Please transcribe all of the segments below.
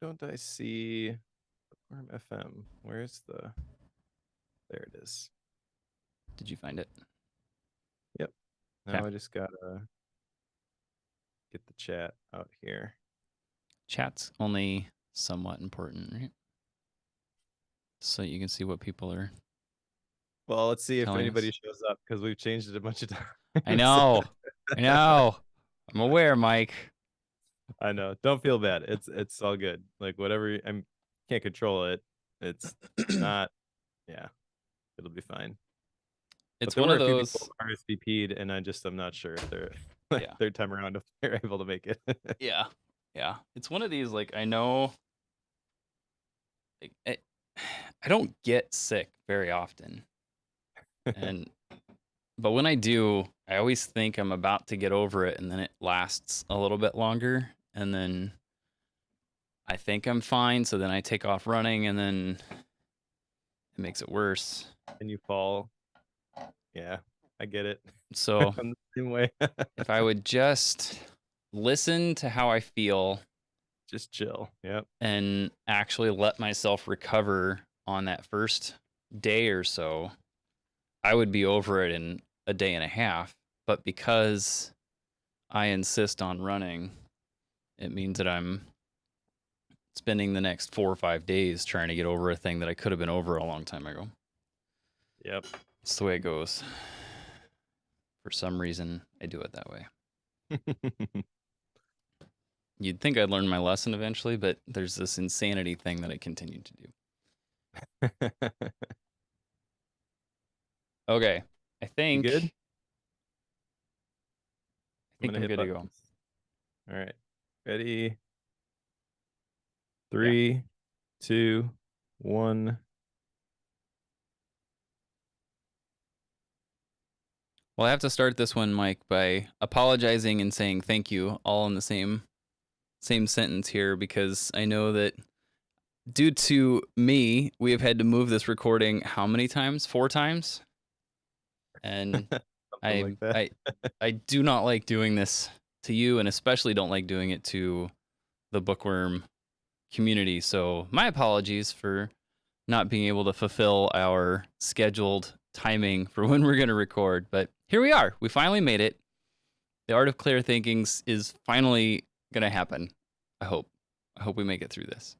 don't I see Bookworm FM? Where's the? There it is. Did you find it? Yep. Okay. Now I just gotta get the chat out here. Chat's only somewhat important, right? So you can see what people are. Well, let's see if Telling anybody us. shows up because we've changed it a bunch of times. I know. I know. I'm aware, Mike. I know. Don't feel bad. It's all good. Like whatever. Can't control it. It's not. Yeah, it'll be fine. But It's there one were of a few people those. RSVP'd, and I'm not sure if they're Yeah. third time around if they're able to make it. Yeah. Yeah. It's one of these, like, I know. Like, I don't get sick very often. But when I do, I always think I'm about to get over it, and then it lasts a little bit longer, and then I think I'm fine, so then I take off running, and then it makes it worse. And you fall. Yeah, I get it. So I'm the same way. if I would just listen to how I feel Just chill. Yep. and actually let myself recover on that first day or so, I would be over it in a day and a half. But because I insist on running, it means that I'm spending the next 4 or 5 days trying to get over a thing that I could have been over a long time ago. Yep. It's the way it goes. For some reason, I do it that way. You'd think I'd learn my lesson eventually, but there's this insanity thing that I continue to do. Okay, I You think good? I think I'm good to go. All right. Ready? 3, 2, 1. Well, I have to start this one, Mike, by apologizing and saying thank you, all in the same sentence here, because I know that due to me, we have had to move this recording how many times? 4 times? And Something like that. I do not like doing this to you, and especially don't like doing it to the Bookworm community. So my apologies for not being able to fulfill our scheduled timing for when we're going to record. But here we are. We finally made it. The art of clear thinking is finally going to happen. I hope we make it through this.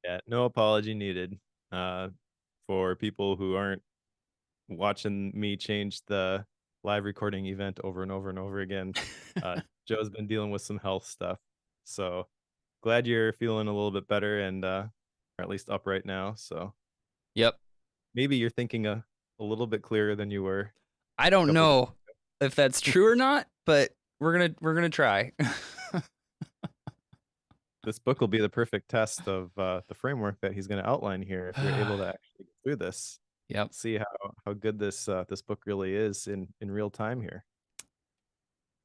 Yeah, no apology needed. For people who aren't watching me change the live recording event over and over and over again, Joe's been dealing with some health stuff. So glad you're feeling a little bit better and or at least up right now. So Yep. maybe you're thinking a little bit clearer than you were. I don't know if that's true or not, but we're gonna try. This book will be the perfect test of the framework that he's going to outline here. If you're able to actually get through this, Yep. see how good this book really is in real time here.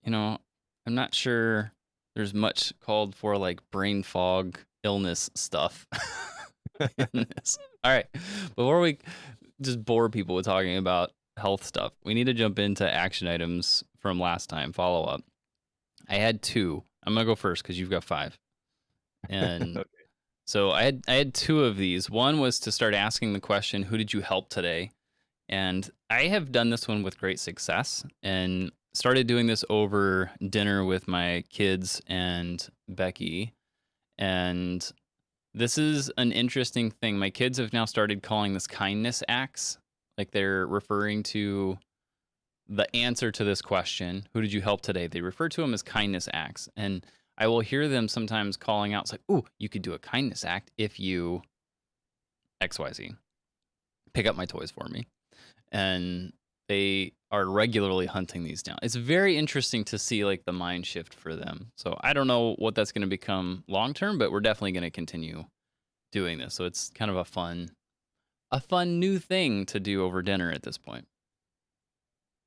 You know, I'm not sure there's much called for like brain fog illness stuff in this. All right, before we just bore people with talking about health stuff, we need to jump into action items from last time, follow up. I had 2. I'm gonna go first because you've got 5. And Okay. so I had 2 of these. One was to start asking the question, who did you help today? And I have done this one with great success and started doing this over dinner with my kids and Becky. And this is an interesting thing. My kids have now started calling this kindness acts. Like they're referring to the answer to this question, who did you help today? They refer to them as kindness acts. And I will hear them sometimes calling out, it's like, ooh, you could do a kindness act if you XYZ. Pick up my toys for me. And they are regularly hunting these down. It's very interesting to see like the mind shift for them. So I don't know what that's going to become long term, but we're definitely going to continue doing this. So it's kind of a fun new thing to do over dinner at this point.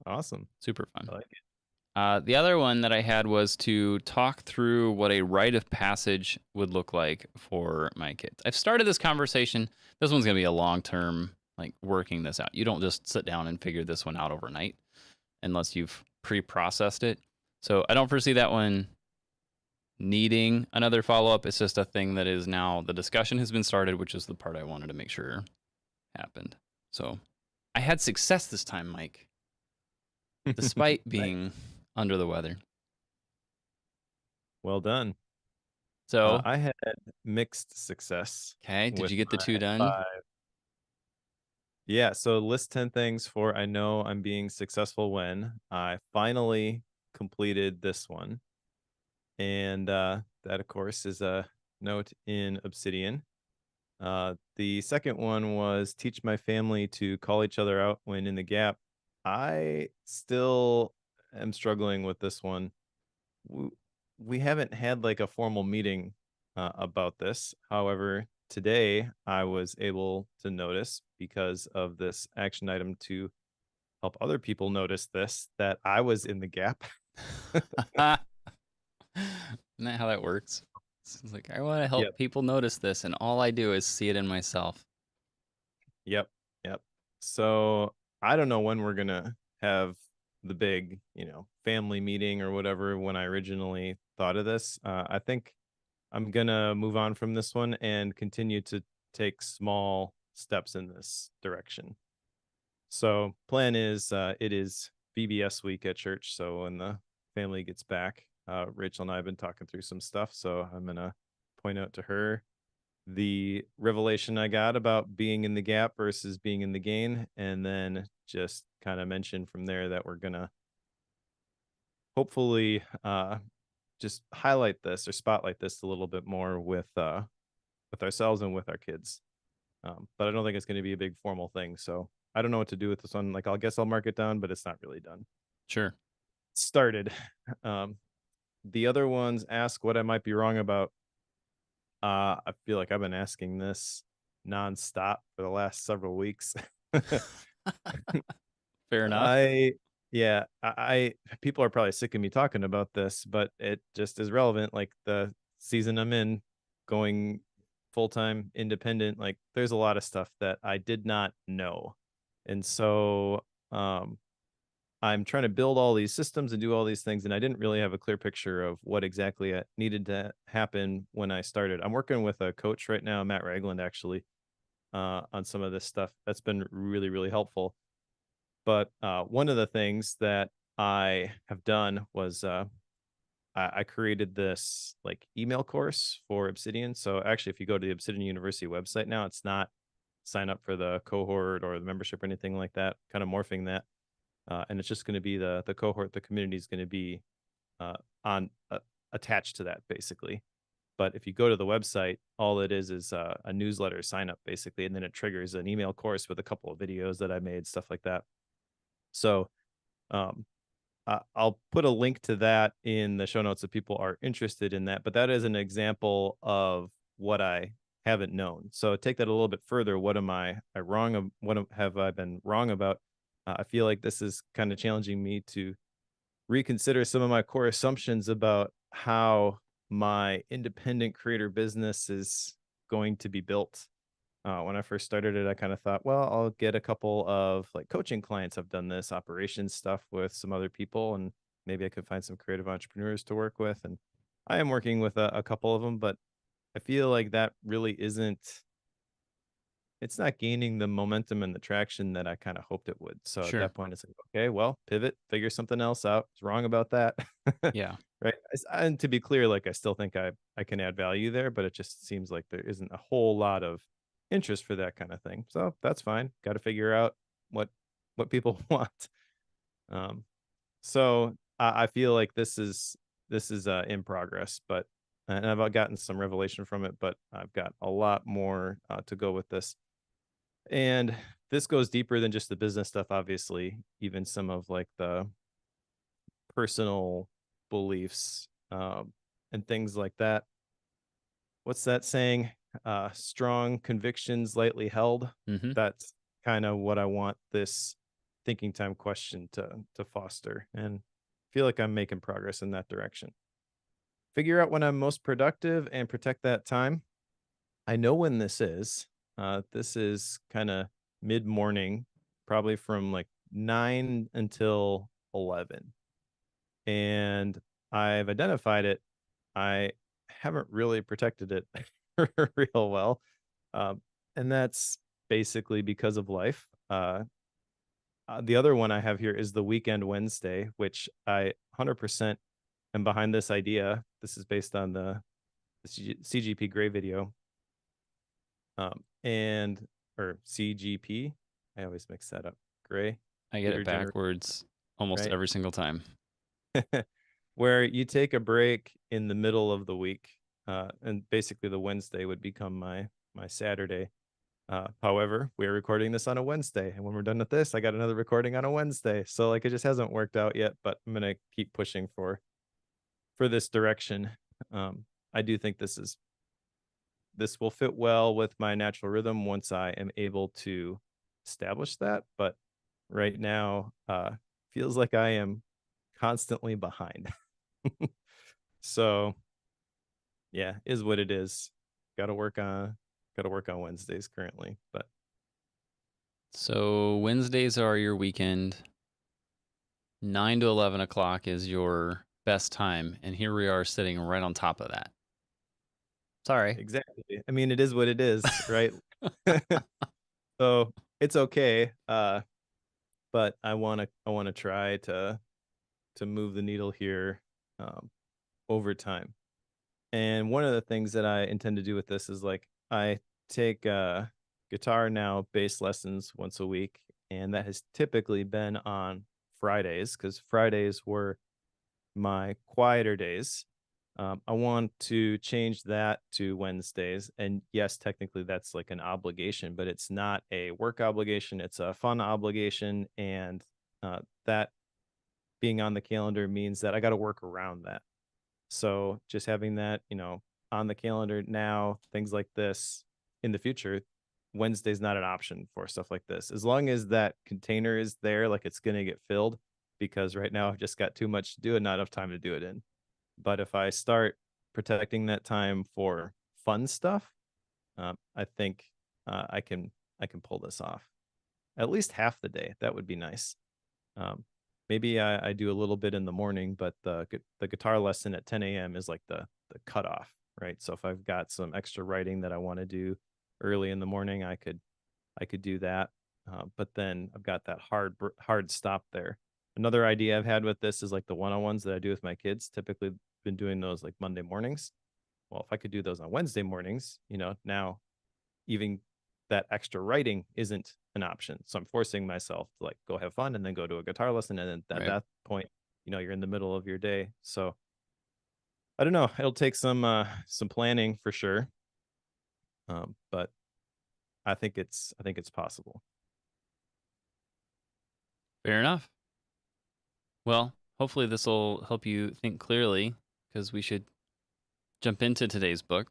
Awesome. Super fun. I like it. The other one that I had was to talk through what a rite of passage would look like for my kids. I've started this conversation. This one's going to be a long-term, like working this out. You don't just sit down and figure this one out overnight unless you've pre-processed it. So I don't foresee that one needing another follow up. It's just a thing that is now the discussion has been started, which is the part I wanted to make sure happened. So I had success this time, Mike, despite Nice. being under the weather. Well done. So, I had mixed success okay, did with you get the two my done? 5. Yeah, so list 10 things for I know I'm being successful when. I finally completed this one. And that, of course, is a note in Obsidian. The second one was teach my family to call each other out when in the gap. I still am struggling with this one. W- We haven't had like a formal meeting about this. However, today I was able to notice because of this action item to help other people notice this that I was in the gap. Isn't that how that works? It's like, I want to Yep. help people notice this, and all I do is see it in myself. Yep. Yep. So I don't know when we're gonna have the big, family meeting or whatever when I originally thought of this. I think I'm gonna move on from this one and continue to take small steps in this direction. So plan is it is VBS week at church. So when the family gets back, Rachel and I have been talking through some stuff. So I'm gonna point out to her the revelation I got about being in the gap versus being in the gain, and then just kind of mention from there that we're gonna hopefully just highlight this or spotlight this a little bit more with ourselves and with our kids. But I don't think it's going to be a big formal thing. So I don't know what to do with this one. Like, I'll guess I'll mark it down, but it's not really done. Sure. Started. Um, the other ones ask what I might be wrong about. I feel like I've been asking this nonstop for the last several weeks. Fair enough. I yeah, people are probably sick of me talking about this, but it just is relevant. Like the season I'm in, going full time independent, like there's a lot of stuff that I did not know. And so I'm trying to build all these systems and do all these things, and I didn't really have a clear picture of what exactly needed to happen when I started. I'm working with a coach right now, Matt Ragland, actually, on some of this stuff. That's been really, really helpful. But one of the things that I have done was I created this like email course for Obsidian. So actually, if you go to the Obsidian University website now, it's not sign up for the cohort or the membership or anything like that. Kind of morphing that, and it's just going to be the cohort. The community is going to be on attached to that basically. But if you go to the website, all it is a newsletter sign up basically, and then it triggers an email course with a couple of videos that I made, stuff like that. So um, I'll put a link to that in the show notes if people are interested in that. But that is an example of what I haven't known. So take that a little bit further. What am I wrong? Have I been wrong about? I feel like this is kind of challenging me to reconsider some of my core assumptions about how my independent creator business is going to be built. When I first started it, I kind of thought, well, I'll get a couple of like coaching clients. I've done this operations stuff with some other people, and maybe I could find some creative entrepreneurs to work with. And I am working with a couple of them, but I feel like that really isn't, it's not gaining the momentum and the traction that I kind of hoped it would. So at Sure. that point, it's like, okay, well, pivot, figure something else out. It's wrong about that. Yeah. Right. And to be clear, like I still think I can add value there, but it just seems like there isn't a whole lot of interest for that kind of thing. So that's fine. Got to figure out what people want. Um, so I feel like this is in progress, but and I've gotten some revelation from it, but I've got a lot more to go with this. And this goes deeper than just the business stuff, obviously, even some of like the personal beliefs and things like that. What's that saying? Strong convictions, lightly held. Hmm. That's kind of what I want this thinking time question to foster, and feel like I'm making progress in that direction. Figure out when I'm most productive and protect that time. I know when this is. This is kind of mid morning, probably from like 9 until 11. And I've identified it. I haven't really protected it real well. Um, and that's basically because of life. The other one I have here is the Weekend Wednesday, which I 100% am behind this idea. This is based on the CGP Grey video, and or CGP. I always mix that up. Gray I get it computer generated, backwards almost right? every single time. Where you take a break in the middle of the week, and basically the Wednesday would become my Saturday. However, we're recording this on a Wednesday, and when we're done with this, I got another recording on a Wednesday. So like it just hasn't worked out yet, but I'm gonna keep pushing for this direction. I do think this will fit well with my natural rhythm once I am able to establish that. But right now, feels like I am constantly behind. So yeah, is what it is. Gotta work on Wednesdays currently. But So Wednesdays are your weekend. 9 to 11 o'clock is your best time. And here we are sitting right on top of that. Sorry. exactly. I mean, it is what it is, right? So it's okay. But I wanna try to move the needle here, um, over time. And one of the things that I intend to do with this is like I take guitar now bass lessons once a week, and that has typically been on Fridays because Fridays were my quieter days. I want to change that to Wednesdays. And yes, technically that's like an obligation, but it's not a work obligation. It's a fun obligation. And that being on the calendar means that I got to work around that. So just having that, on the calendar now, things like this in the future, Wednesday's not an option for stuff like this. As long as that container is there, like it's going to get filled because right now I've just got too much to do and not enough time to do it in. But if I start protecting that time for fun stuff, I think I can pull this off at least half the day. That would be nice. Um, maybe I do a little bit in the morning, but the guitar lesson at 10 a.m. is like the cutoff, right? So if I've got some extra writing that I want to do early in the morning, I could do that. But then I've got that hard stop there. Another idea I've had with this is like the one-on-ones that I do with my kids. Typically, been doing those like Monday mornings. Well, if I could do those on Wednesday mornings, now even that extra writing isn't an option. So I'm forcing myself to like go have fun and then go to a guitar lesson. And then at Right. that point, you're in the middle of your day. So I don't know. It'll take some planning for sure. But I think it's possible. Fair enough. Well, hopefully this will help you think clearly because we should jump into today's book.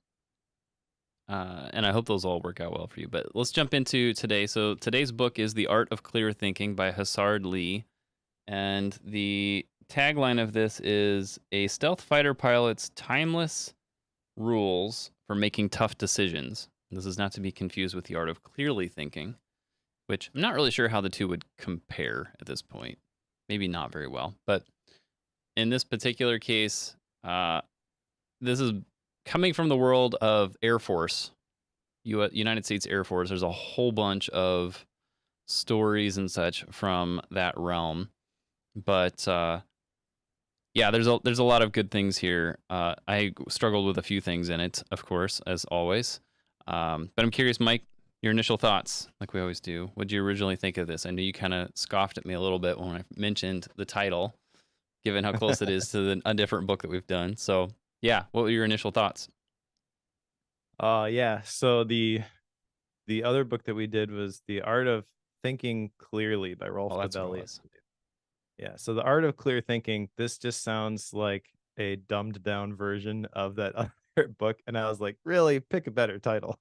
And I hope those all work out well for you. But let's jump into today. So today's book is The Art of Clear Thinking by Hasard Lee. And the tagline of this is a stealth fighter pilot's timeless rules for making tough decisions. This is not to be confused with The Art of Clearly Thinking, which I'm not really sure how the two would compare at this point. Maybe not very well. But in this particular case, this is coming from the world of Air Force, United States Air Force. There's a whole bunch of stories and such from that realm. But yeah, there's a lot of good things here. I struggled with a few things in it, of course, as always. But I'm curious, Mike, your initial thoughts, like we always do. What did you originally think of this? I know you kind of scoffed at me a little bit when I mentioned the title, given how close it is to a different book that we've done. So yeah, what were your initial thoughts? Yeah. So the other book that we did was The Art of Thinking Clearly by Rolf Oh, that's what it Dobelli. was. Yeah. So The Art of Clear Thinking, this just sounds like a dumbed down version of that other book. And I was like, really? Pick a better title.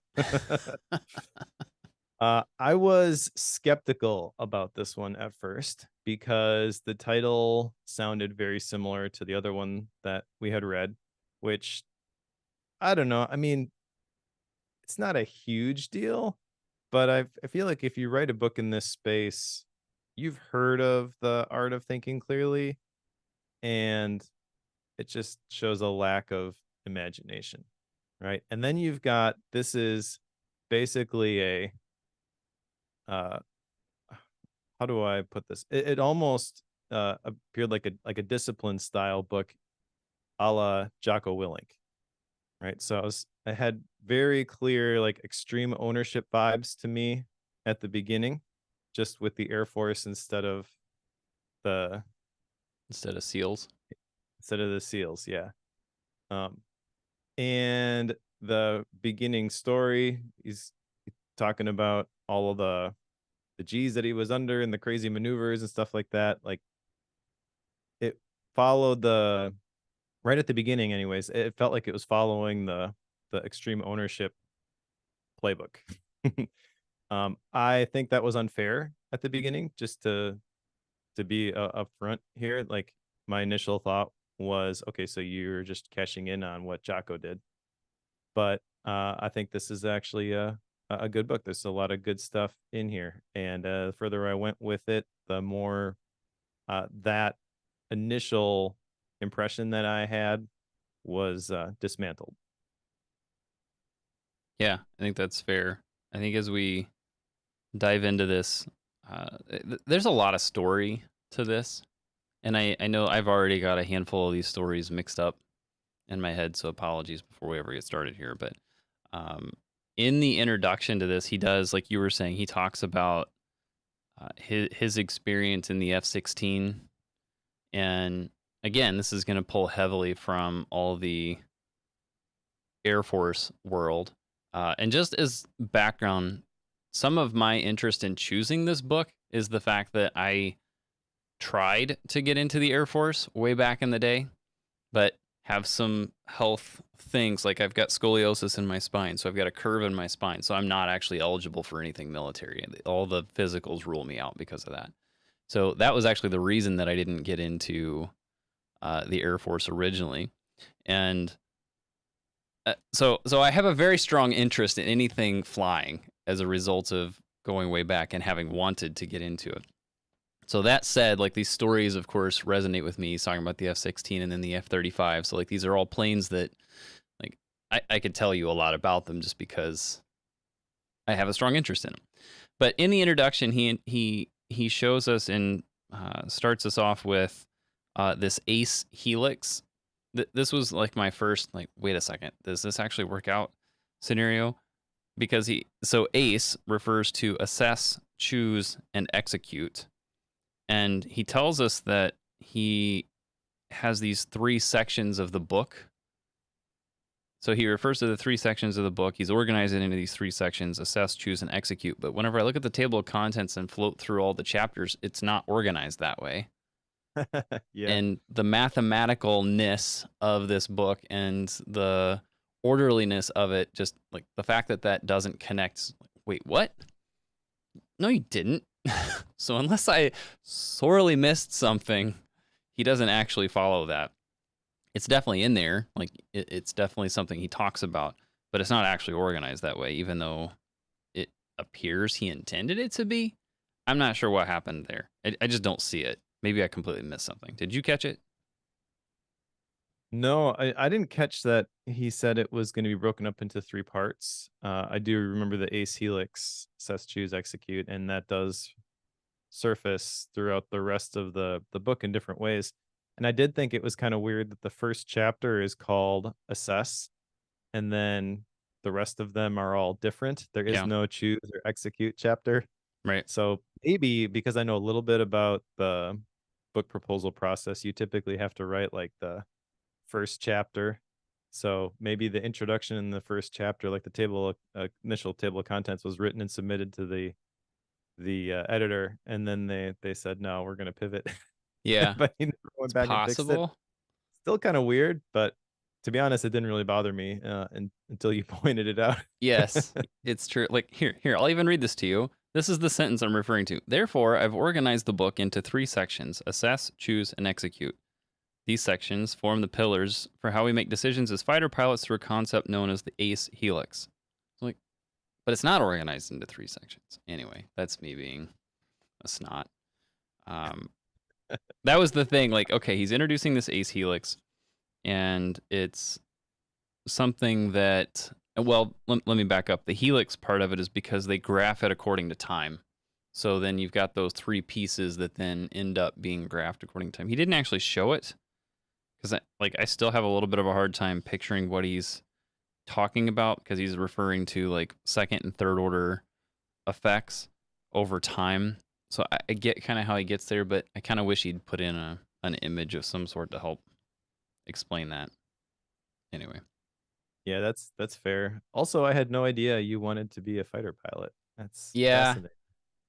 I was skeptical about this one at first because the title sounded very similar to the other one that we had read, which I don't know. I mean, it's not a huge deal, but I feel like if you write a book in this space, you've heard of The Art of Thinking Clearly, and it just shows a lack of imagination, right? And then you've got this is basically a uh how do I put this? It almost appeared like a discipline style book a la Jocko Willink, right? So I had very clear like extreme ownership vibes to me at the beginning, just with the Air Force the Instead of seals. instead of the SEALs, yeah. Um, and the beginning story, he's talking about all of the G's that he was under and the crazy maneuvers and stuff like that. Like it followed the right at the beginning, anyways. It felt like it was following the extreme ownership playbook. I think that was unfair at the beginning, just to be upfront here. Like my initial thought was, okay, so you're just cashing in on what Jocko did, but I think this is actually a good book. There's a lot of good stuff in here, and the further I went with it, the more that initial impression that I had was dismantled. Yeah, I think that's fair. I think as we dive into this, there's a lot of story to this. And I know I've already got a handful of these stories mixed up in my head, so apologies before we ever get started here. But um, in the introduction to this, he does, like you were saying, he talks about his experience in the F-16. And again, this is going to pull heavily from all the Air Force world. And just as background, some of my interest in choosing this book is the fact that I tried to get into the Air Force way back in the day, but have some health things. Like I've got scoliosis in my spine, so I've got a curve in my spine, so I'm not actually eligible for anything military. All the physicals rule me out because of that. So that was actually the reason that I didn't get into the Air Force originally. And so I have a very strong interest in anything flying as a result of going way back and having wanted to get into it. So that said, like these stories, of course, resonate with me. He's talking about the F-16 and then the F-35. So like these are all planes that, like, I could tell you a lot about them just because I have a strong interest in them. But in the introduction, he shows us and starts us off with this Ace Helix. This was like my first like, wait a second, does this actually work out scenario? Because so ACE refers to assess, choose, and execute. And he tells us that he has these 3 sections of the book. So he refers to the 3 sections of the book. He's organized it into these 3 sections: assess, choose, and execute. But whenever I look at the table of contents and float through all the chapters, it's not organized that way. Yeah. And the mathematicalness of this book and the orderliness of it, just like the fact that that doesn't connect. Wait, what? No, you didn't. So unless I sorely missed something, he doesn't actually follow that. It's definitely in there. Like it's definitely something he talks about, but it's not actually organized that way, even though it appears he intended it to be. I'm not sure what happened there. I just don't see it. Maybe I completely missed something. Did you catch it? No, I didn't catch that he said it was going to be broken up into 3 parts. I do remember the Ace Helix, assess, choose, execute, and that does surface throughout the rest of the book in different ways. And I did think it was kind of weird that the first chapter is called assess, and then the rest of them are all different. There is Yeah. no choose or execute chapter. Right. So maybe because I know a little bit about the book proposal process, you typically have to write like the first chapter. So maybe the introduction in the first chapter, like the initial table of contents, was written and submitted to the editor, and then they said no, we're gonna pivot. Yeah. But he never went It's back and fixed it. possible. Still kind of weird, but to be honest, it didn't really bother me until you pointed it out. Yes, it's true. Like here, I'll even read this to you. This is the sentence I'm referring to. Therefore, I've organized the book into 3 sections: assess, choose, and execute. These sections form the pillars for how we make decisions as fighter pilots through a concept known as the ACE Helix. So like, but it's not organized into 3 sections. Anyway, that's me being a snot. Um, that was the thing. Like, okay, he's introducing this ACE Helix, and it's something that, well, let me back up. The Helix part of it is because they graph it according to time. So then you've got those three pieces that then end up being graphed according to time. He didn't actually show it because I still have a little bit of a hard time picturing what he's talking about because he's referring to like second and third order effects over time. So I get kind of how he gets there, but I kind of wish he'd put in an image of some sort to help explain that. Anyway. Yeah, that's fair. Also, I had no idea you wanted to be a fighter pilot. That's Yeah, fascinating.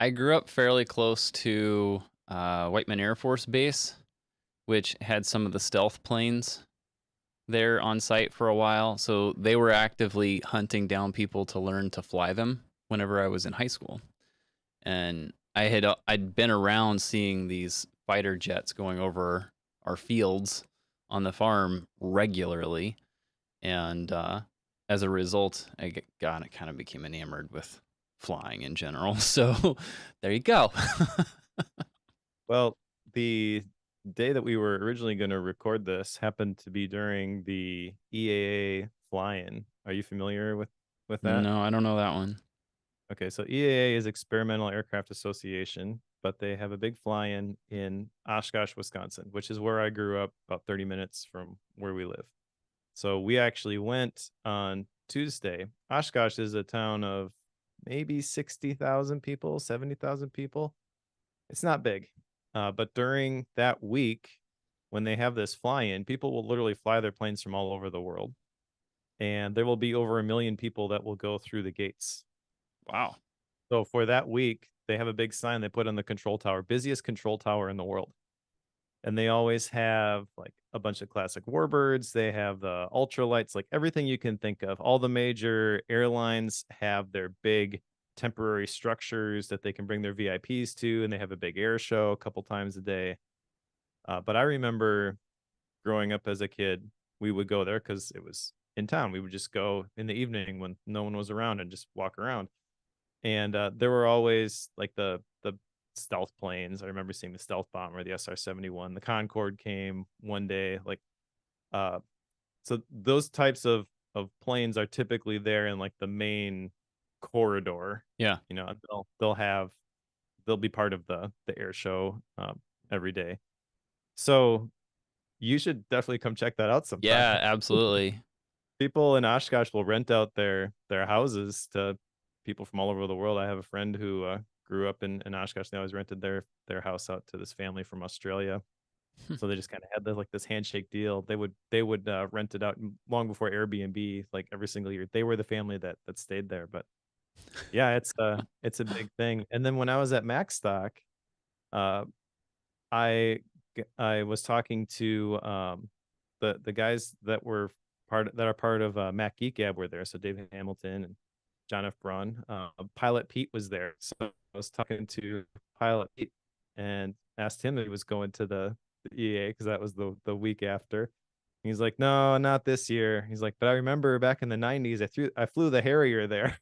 I grew up fairly close to Whiteman Air Force Base, which had some of the stealth planes there on site for a while. So they were actively hunting down people to learn to fly them whenever I was in high school. And I'd been around seeing these fighter jets going over our fields on the farm regularly, and as a result, I kind of became enamored with flying in general. So there you go. Well, the day that we were originally going to record this happened to be during the EAA fly-in. Are you familiar with that? No, I don't know that one. Okay, so EAA is Experimental Aircraft Association, but they have a big fly-in Oshkosh, Wisconsin, which is where I grew up, about 30 minutes from where we live. So we actually went on Tuesday. Oshkosh is a town of maybe 60,000 people, 70,000 people. It's not big. But during that week, when they have this fly-in, people will literally fly their planes from all over the world. And there will be over 1 million people that will go through the gates. Wow. So for that week, they have a big sign they put on the control tower, busiest control tower in the world. And they always have like a bunch of classic warbirds. They have the ultralights, like everything you can think of. All the major airlines have their big temporary structures that they can bring their VIPs to, and they have a big air show a couple times a day. But I remember growing up as a kid, we would go there because it was in town. We would just go in the evening when no one was around and just walk around. And there were always like the stealth planes. I remember seeing the stealth bomber, the SR-71. The Concorde came one day. Like so those types of planes are typically there in like the main corridor. Yeah. You know, they'll be part of the air show every day. So you should definitely come check that out sometime. Yeah, absolutely. People in Oshkosh will rent out their houses to people from all over the world. I have a friend who grew up in Oshkosh. They always rented their house out to this family from Australia. So they just kind of had like this handshake deal. They would rent it out long before Airbnb, like every single year. They were the family that stayed there. But yeah, it's a big thing. And then when I was at Macstock, uh, I I was talking to the guys that are part of Mac Geek Gab were there. So Dave Hamilton and John F. Braun. Pilot Pete was there. So I was talking to Pilot Pete and asked him if he was going to the EA because that was the week after. He's like, no, not this year. He's like, but I remember back in the 90s, I flew the Harrier there.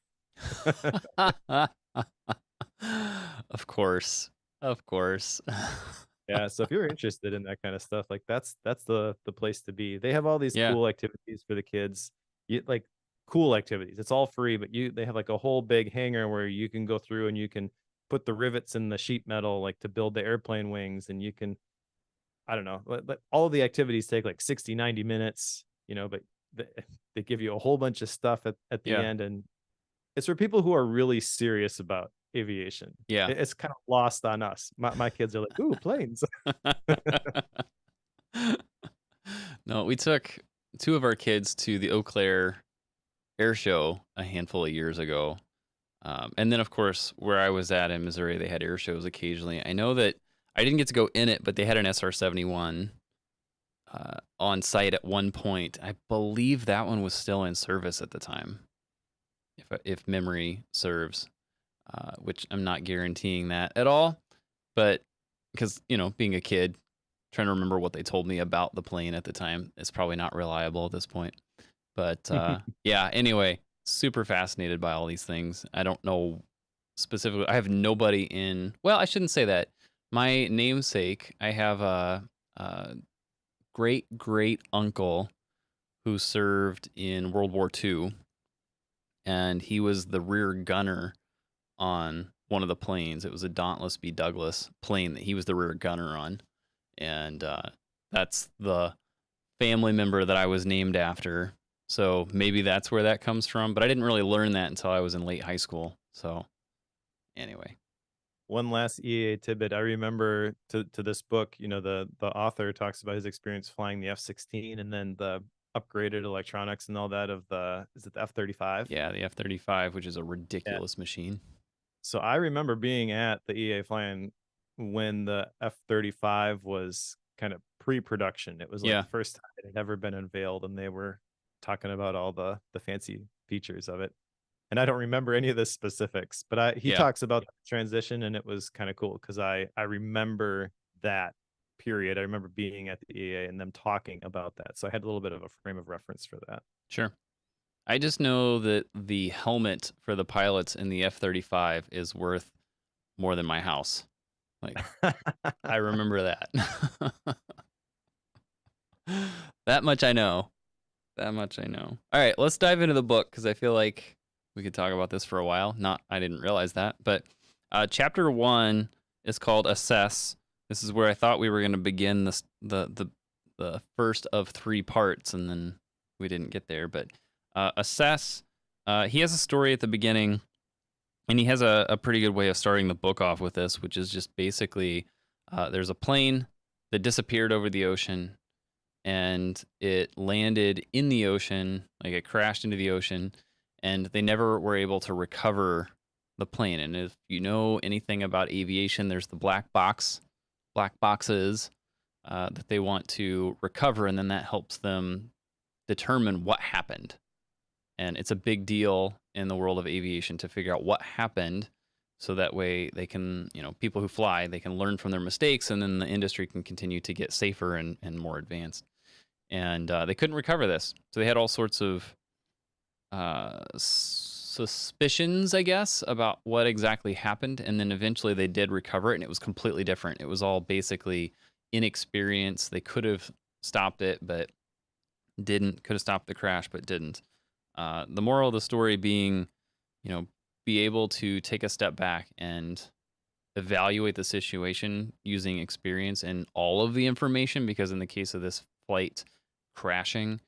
Of course. Of course. Yeah, so if you're interested in that kind of stuff, like that's the place to be. They have all these Yeah. cool activities for the kids. Like cool activities. It's all free, but they have like a whole big hangar where you can go through and you can put the rivets in the sheet metal like to build the airplane wings, and you can, I don't know, but all of the activities take like 60, 90 minutes, but they, they give you a whole bunch of stuff at the Yeah. end, and it's for people who are really serious about aviation. Yeah. It's kind of lost on us. My kids are like, ooh, planes. No, we took two of our kids to the Eau Claire air show a handful of years ago. And then, of course, where I was at in Missouri, they had air shows occasionally. I know that I didn't get to go in it, but they had an SR-71 on site at one point. I believe that one was still in service at the time, if memory serves, which I'm not guaranteeing that at all. But because, being a kid, trying to remember what they told me about the plane at the time, it's probably not reliable at this point. But yeah, anyway, super fascinated by all these things. I don't know specifically. I have nobody in. Well, I shouldn't say that. My namesake, I have a great great uncle who served in World War II, and he was the rear gunner on one of the planes. It was a Dauntless B. Douglas plane that he was the rear gunner on, and that's the family member that I was named after. So maybe that's where that comes from, but I didn't really learn that until I was in late high school. So anyway, One last EAA tidbit. I remember to this book, the author talks about his experience flying the F-16 and then the upgraded electronics and all that of is it the F-35? yeah, the F-35, which is a ridiculous machine. So I remember being at the EA flying when the F-35 was kind of pre-production. It was like Yeah, the first time it had ever been unveiled, and they were talking about all the fancy features of it. And I don't remember any of the specifics, but he yeah, talks about the transition, and it was kind of cool because I remember that period. I remember being at the EA and them talking about that, so I had a little bit of a frame of reference for that. sure. I just know that the helmet for the pilots in the F-35 is worth more than my house. Like, I remember that. That much I know. That much I know. All right, let's dive into the book because I feel like we could talk about this for a while. Not, I didn't realize that, but chapter 1 is called Assess. This is where I thought we were going to begin the first of 3 parts, and then we didn't get there. But Assess. He has a story at the beginning, and he has a pretty good way of starting the book off with this, which is just basically there's a plane that disappeared over the ocean, and it landed in the ocean, like it crashed into the ocean, and they never were able to recover the plane. And if you know anything about aviation, there's the black boxes that they want to recover, and then that helps them determine what happened. And it's a big deal in the world of aviation to figure out what happened, so that way they can, people who fly, they can learn from their mistakes, and then the industry can continue to get safer and more advanced. And they couldn't recover this. So they had all sorts of suspicions, I guess, about what exactly happened. And then eventually they did recover it, and it was completely different. It was all basically inexperience. They could have stopped it, but didn't. Could have stopped the crash, but didn't. The moral of the story being, be able to take a step back and evaluate the situation using experience and all of the information, because in the case of this flight crashing,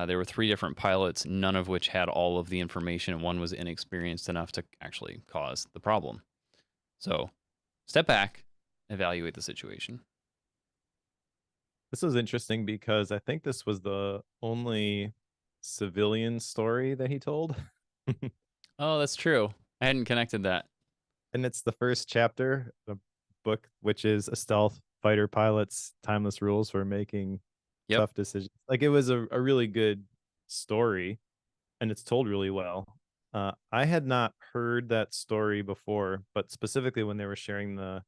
there were 3 different pilots, none of which had all of the information, and one was inexperienced enough to actually cause the problem. So step back, evaluate the situation. This was interesting because I think this was the only civilian story that he told. Oh, that's true. I hadn't connected that. And it's the first chapter of the book, which is a stealth fighter pilot's timeless rules for making Yep. tough decisions. Like, it was a really good story, and it's told really well. I had not heard that story before, but specifically when they were sharing the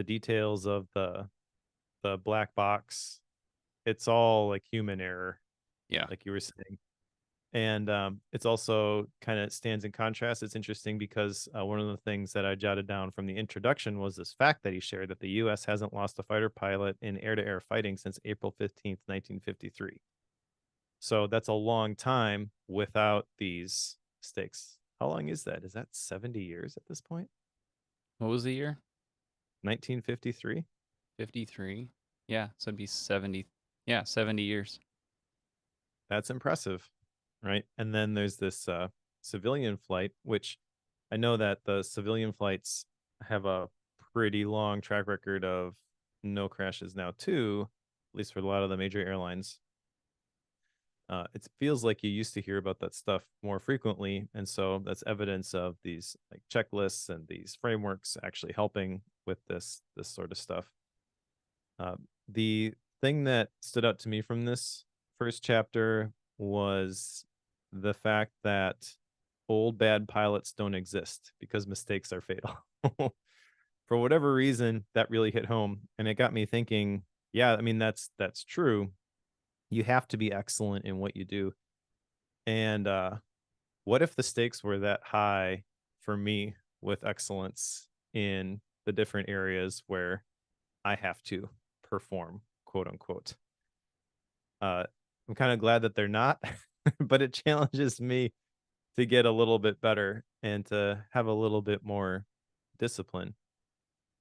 details of the black box, it's all like human error, Yeah. like you were saying. And it's also kind of stands in contrast. It's interesting because one of the things that I jotted down from the introduction was this fact that he shared, that the U.S. hasn't lost a fighter pilot in air-to-air fighting since April 15th, 1953. So that's a long time without these mistakes. How long is that? Is that 70 years at this point? What was the year? 1953? 53. Yeah, so it'd be 70. Yeah, 70 years. That's impressive, right? And then there's this civilian flight, which I know that the civilian flights have a pretty long track record of no crashes now too, at least for a lot of the major airlines. It feels like you used to hear about that stuff more frequently, and so that's evidence of these like checklists and these frameworks actually helping with this sort of stuff. The thing that stood out to me from this first chapter was the fact that old bad pilots don't exist because mistakes are fatal. For whatever reason, that really hit home, and it got me thinking, yeah, I mean that's true. You have to be excellent in what you do. And what if the stakes were that high for me with excellence in the different areas where I have to perform, quote unquote? I'm kind of glad that they're not, but it challenges me to get a little bit better and to have a little bit more discipline.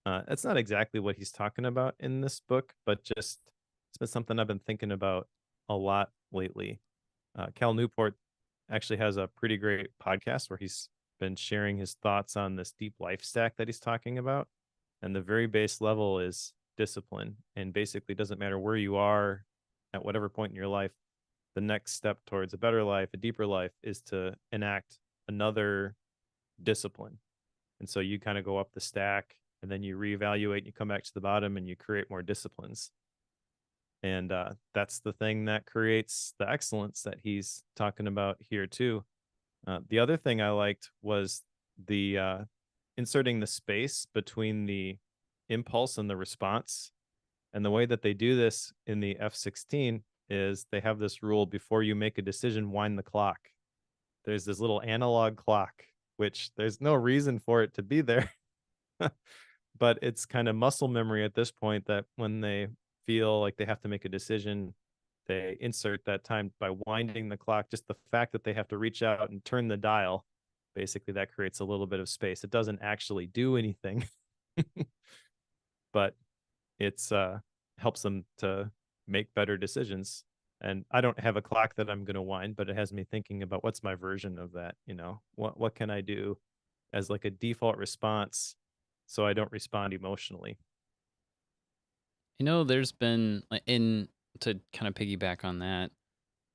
That's not exactly what he's talking about in this book, but just it's been something I've been thinking about a lot lately. Cal Newport actually has a pretty great podcast where he's been sharing his thoughts on this deep life stack that he's talking about. And the very base level is discipline. And basically, doesn't matter where you are at whatever point in your life, the next step towards a better life, a deeper life, is to enact another discipline. And so you kind of go up the stack and then you reevaluate and you come back to the bottom and you create more disciplines. And that's the thing that creates the excellence that he's talking about here too. The other thing I liked was the inserting the space between the impulse and the response. And the way that they do this in the F-16 is they have this rule: before you make a decision, wind the clock. There's this little analog clock, which there's no reason for it to be there. But it's kind of muscle memory at this point that when they feel like they have to make a decision, they insert that time by winding the clock. Just the fact that they have to reach out and turn the dial, basically, that creates a little bit of space. It doesn't actually do anything, but it's helps them to make better decisions. And I don't have a clock that I'm going to wind, but it has me thinking about what's my version of that. What can I do as like a default response so I don't respond emotionally? There's been in to kind of piggyback on that,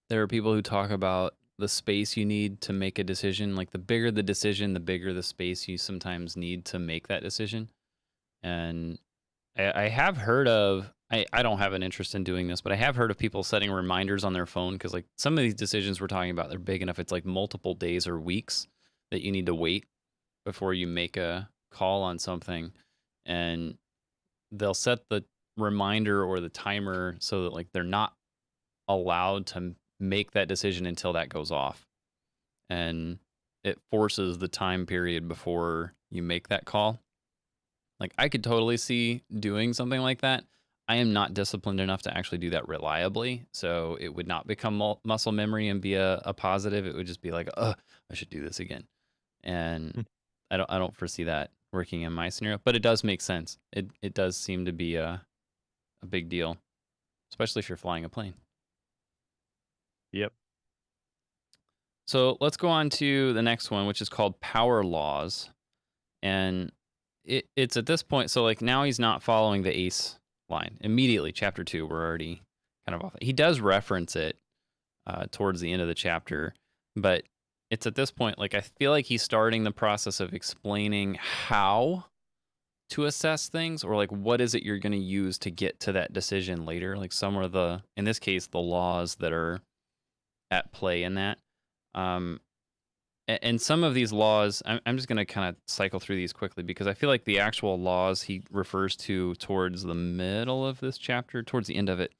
there are people who talk about the space you need to make a decision. Like the bigger the decision, the bigger the space you sometimes need to make that decision. And I have heard of, I don't have an interest in doing this, but I have heard of people setting reminders on their phone because like some of these decisions we're talking about, they're big enough. It's like multiple days or weeks that you need to wait before you make a call on something. And they'll set the reminder or the timer so that like they're not allowed to make that decision until that goes off. And it forces the time period before you make that call. Like I could totally see doing something like that. I am not disciplined enough to actually do that reliably. So it would not become muscle memory and be a positive. It would just be like, I should do this again. And I don't foresee that working in my scenario, but it does make sense. It does seem to be a big deal, especially if you're flying a plane. Yep. So let's go on to the next one, which is called Power Laws. And it's at this point, so like now he's not following the ACE line. Immediately, chapter 2, we're already kind of off. He does reference it towards the end of the chapter, but it's at this point, like I feel like he's starting the process of explaining how to assess things, or like what is it you're going to use to get to that decision later. Like some are in this case, the laws that are at play in that. And some of these laws, I'm just going to kind of cycle through these quickly because I feel like the actual laws he refers to towards the middle of this chapter, towards the end of it,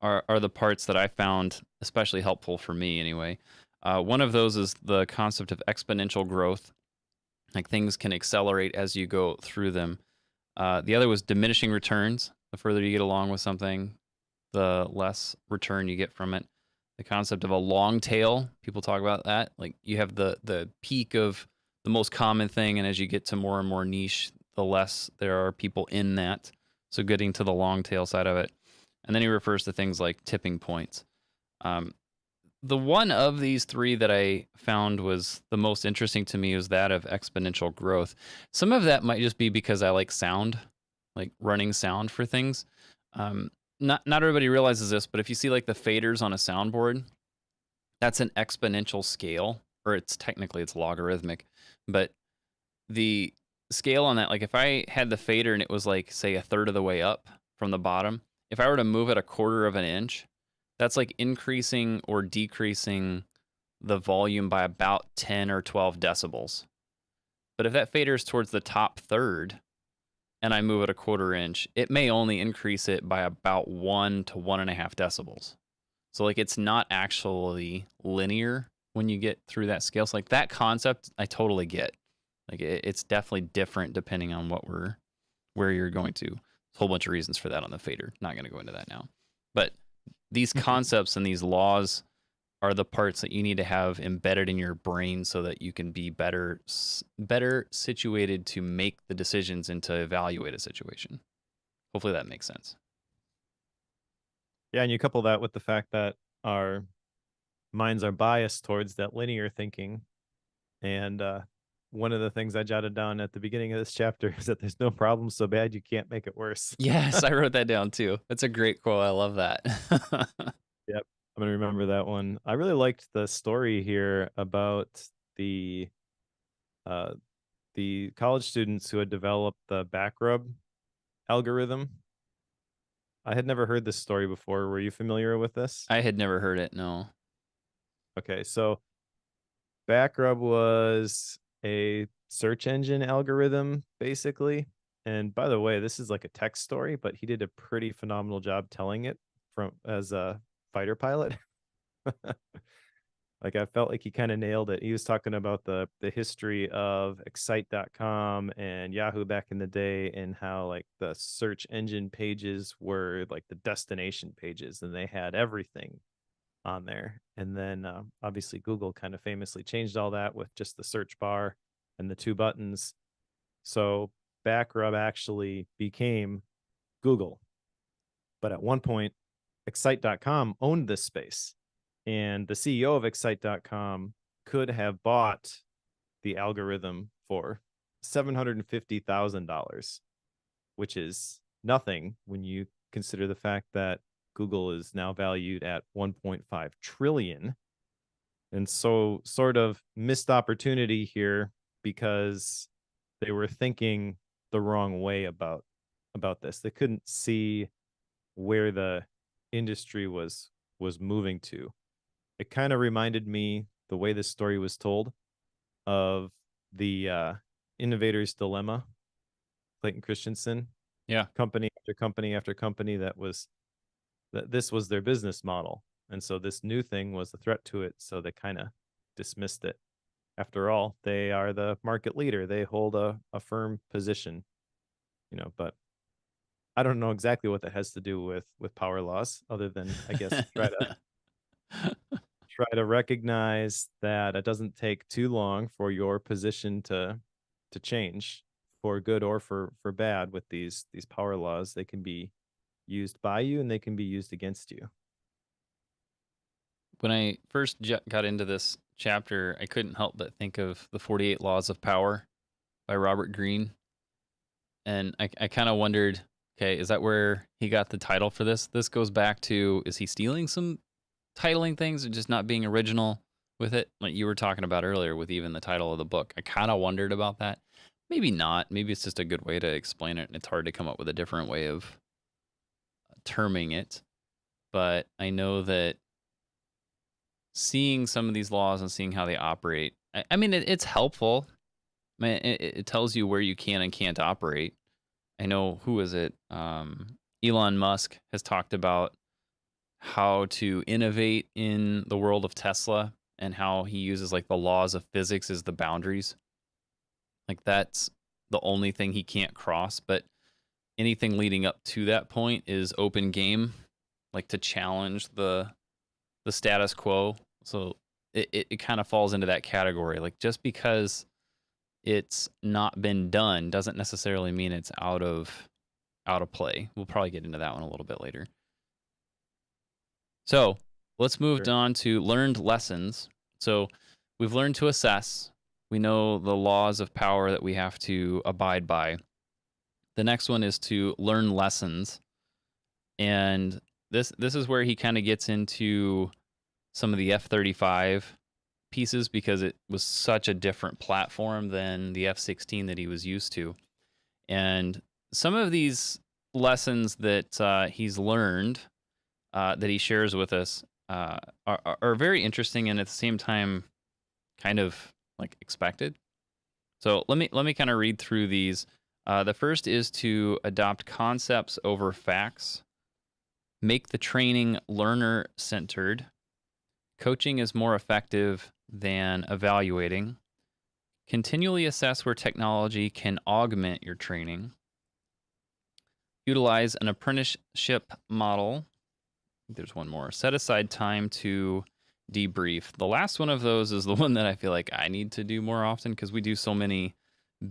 are the parts that I found especially helpful for me anyway. One of those is the concept of exponential growth. Like things can accelerate as you go through them. The other was diminishing returns. The further you get along with something, the less return you get from it. The concept of a long tail, people talk about that. Like you have the peak of the most common thing, and as you get to more and more niche, the less there are people in that. So getting to the long tail side of it. And then he refers to things like tipping points. The one of these three that I found was the most interesting to me was that of exponential growth. Some of that might just be because I like sound, like running sound for things. Not everybody realizes this, but if you see like the faders on a soundboard, that's an exponential scale, or it's logarithmic. But the scale on that, like if I had the fader and it was like, say, a third of the way up from the bottom, if I were to move it a quarter of an inch, that's like increasing or decreasing the volume by about 10 or 12 decibels. But if that fader is towards the top third and I move it a quarter inch, it may only increase it by about 1 to 1.5 decibels. So like it's not actually linear when you get through that scale. So like that concept, I totally get. Like it's definitely different depending on where you're going to. There's a whole bunch of reasons for that on the fader. Not going to go into that now. But these concepts and these laws are the parts that you need to have embedded in your brain so that you can be better situated to make the decisions and to evaluate a situation. Hopefully that makes sense. Yeah, and you couple that with the fact that our minds are biased towards that linear thinking. And one of the things I jotted down at the beginning of this chapter is that there's no problem so bad you can't make it worse. Yes, I wrote that down too. That's a great quote. I love that. Yep, I'm gonna remember that one. I really liked the story here about the uh, the college students who had developed the back rub algorithm. I had never heard this story before. Were you familiar with this? I had never heard it. No. Okay, so Backrub was a search engine algorithm, basically. And by the way, this is like a text story, but he did a pretty phenomenal job telling it from as a fighter pilot. Like I felt like he kind of nailed it. He was talking about the history of excite.com and Yahoo back in the day and how like the search engine pages were like the destination pages and they had everything on there. And then obviously Google kind of famously changed all that with just the search bar and the two buttons. So Backrub actually became Google. But at one point, Excite.com owned this space. And the CEO of Excite.com could have bought the algorithm for $750,000, which is nothing when you consider the fact that Google is now valued at 1.5 trillion. And so sort of missed opportunity here because they were thinking the wrong way about this. They couldn't see where the industry was moving to. It kind of reminded me the way this story was told of the Innovators Dilemma, Clayton Christensen, Yeah. company after company after company that this was their business model. And so this new thing was a threat to it. So they kind of dismissed it. After all, they are the market leader. They hold a firm position, but I don't know exactly what that has to do with power laws, other than I guess try to recognize that it doesn't take too long for your position to change for good or for bad with these power laws. They can be used by you and they can be used against you. When I first got into this chapter, I couldn't help but think of The 48 Laws of Power by Robert Greene. And I kind of wondered, okay, is that where he got the title for this? This goes back to, is he stealing some titling things or just not being original with it? Like you were talking about earlier with even the title of the book. I kind of wondered about that. Maybe not. Maybe it's just a good way to explain it. And it's hard to come up with a different way of terming it. But I know that seeing some of these laws and seeing how they operate, I mean, it's helpful. I mean, it tells you where you can and can't operate. I know, who is it? Elon Musk has talked about how to innovate in the world of Tesla and how he uses like the laws of physics as the boundaries. Like that's the only thing he can't cross. But anything leading up to that point is open game, like to challenge the status quo. So it kind of falls into that category. Like just because it's not been done doesn't necessarily mean it's out of play. We'll probably get into that one a little bit later. So let's move Sure. on to learned lessons. So we've learned to assess. We know the laws of power that we have to abide by. The next one is to learn lessons. And this is where he kind of gets into some of the F-35 pieces because it was such a different platform than the F-16 that he was used to. And some of these lessons that he's learned that he shares with us are very interesting and at the same time kind of like expected. So let me kind of read through these. The first is to adopt concepts over facts, make the training learner-centered. Coaching is more effective than evaluating. Continually assess where technology can augment your training. Utilize an apprenticeship model. think there's one more. Set aside time to debrief. The last one of those is the one that I feel like I need to do more often because we do so many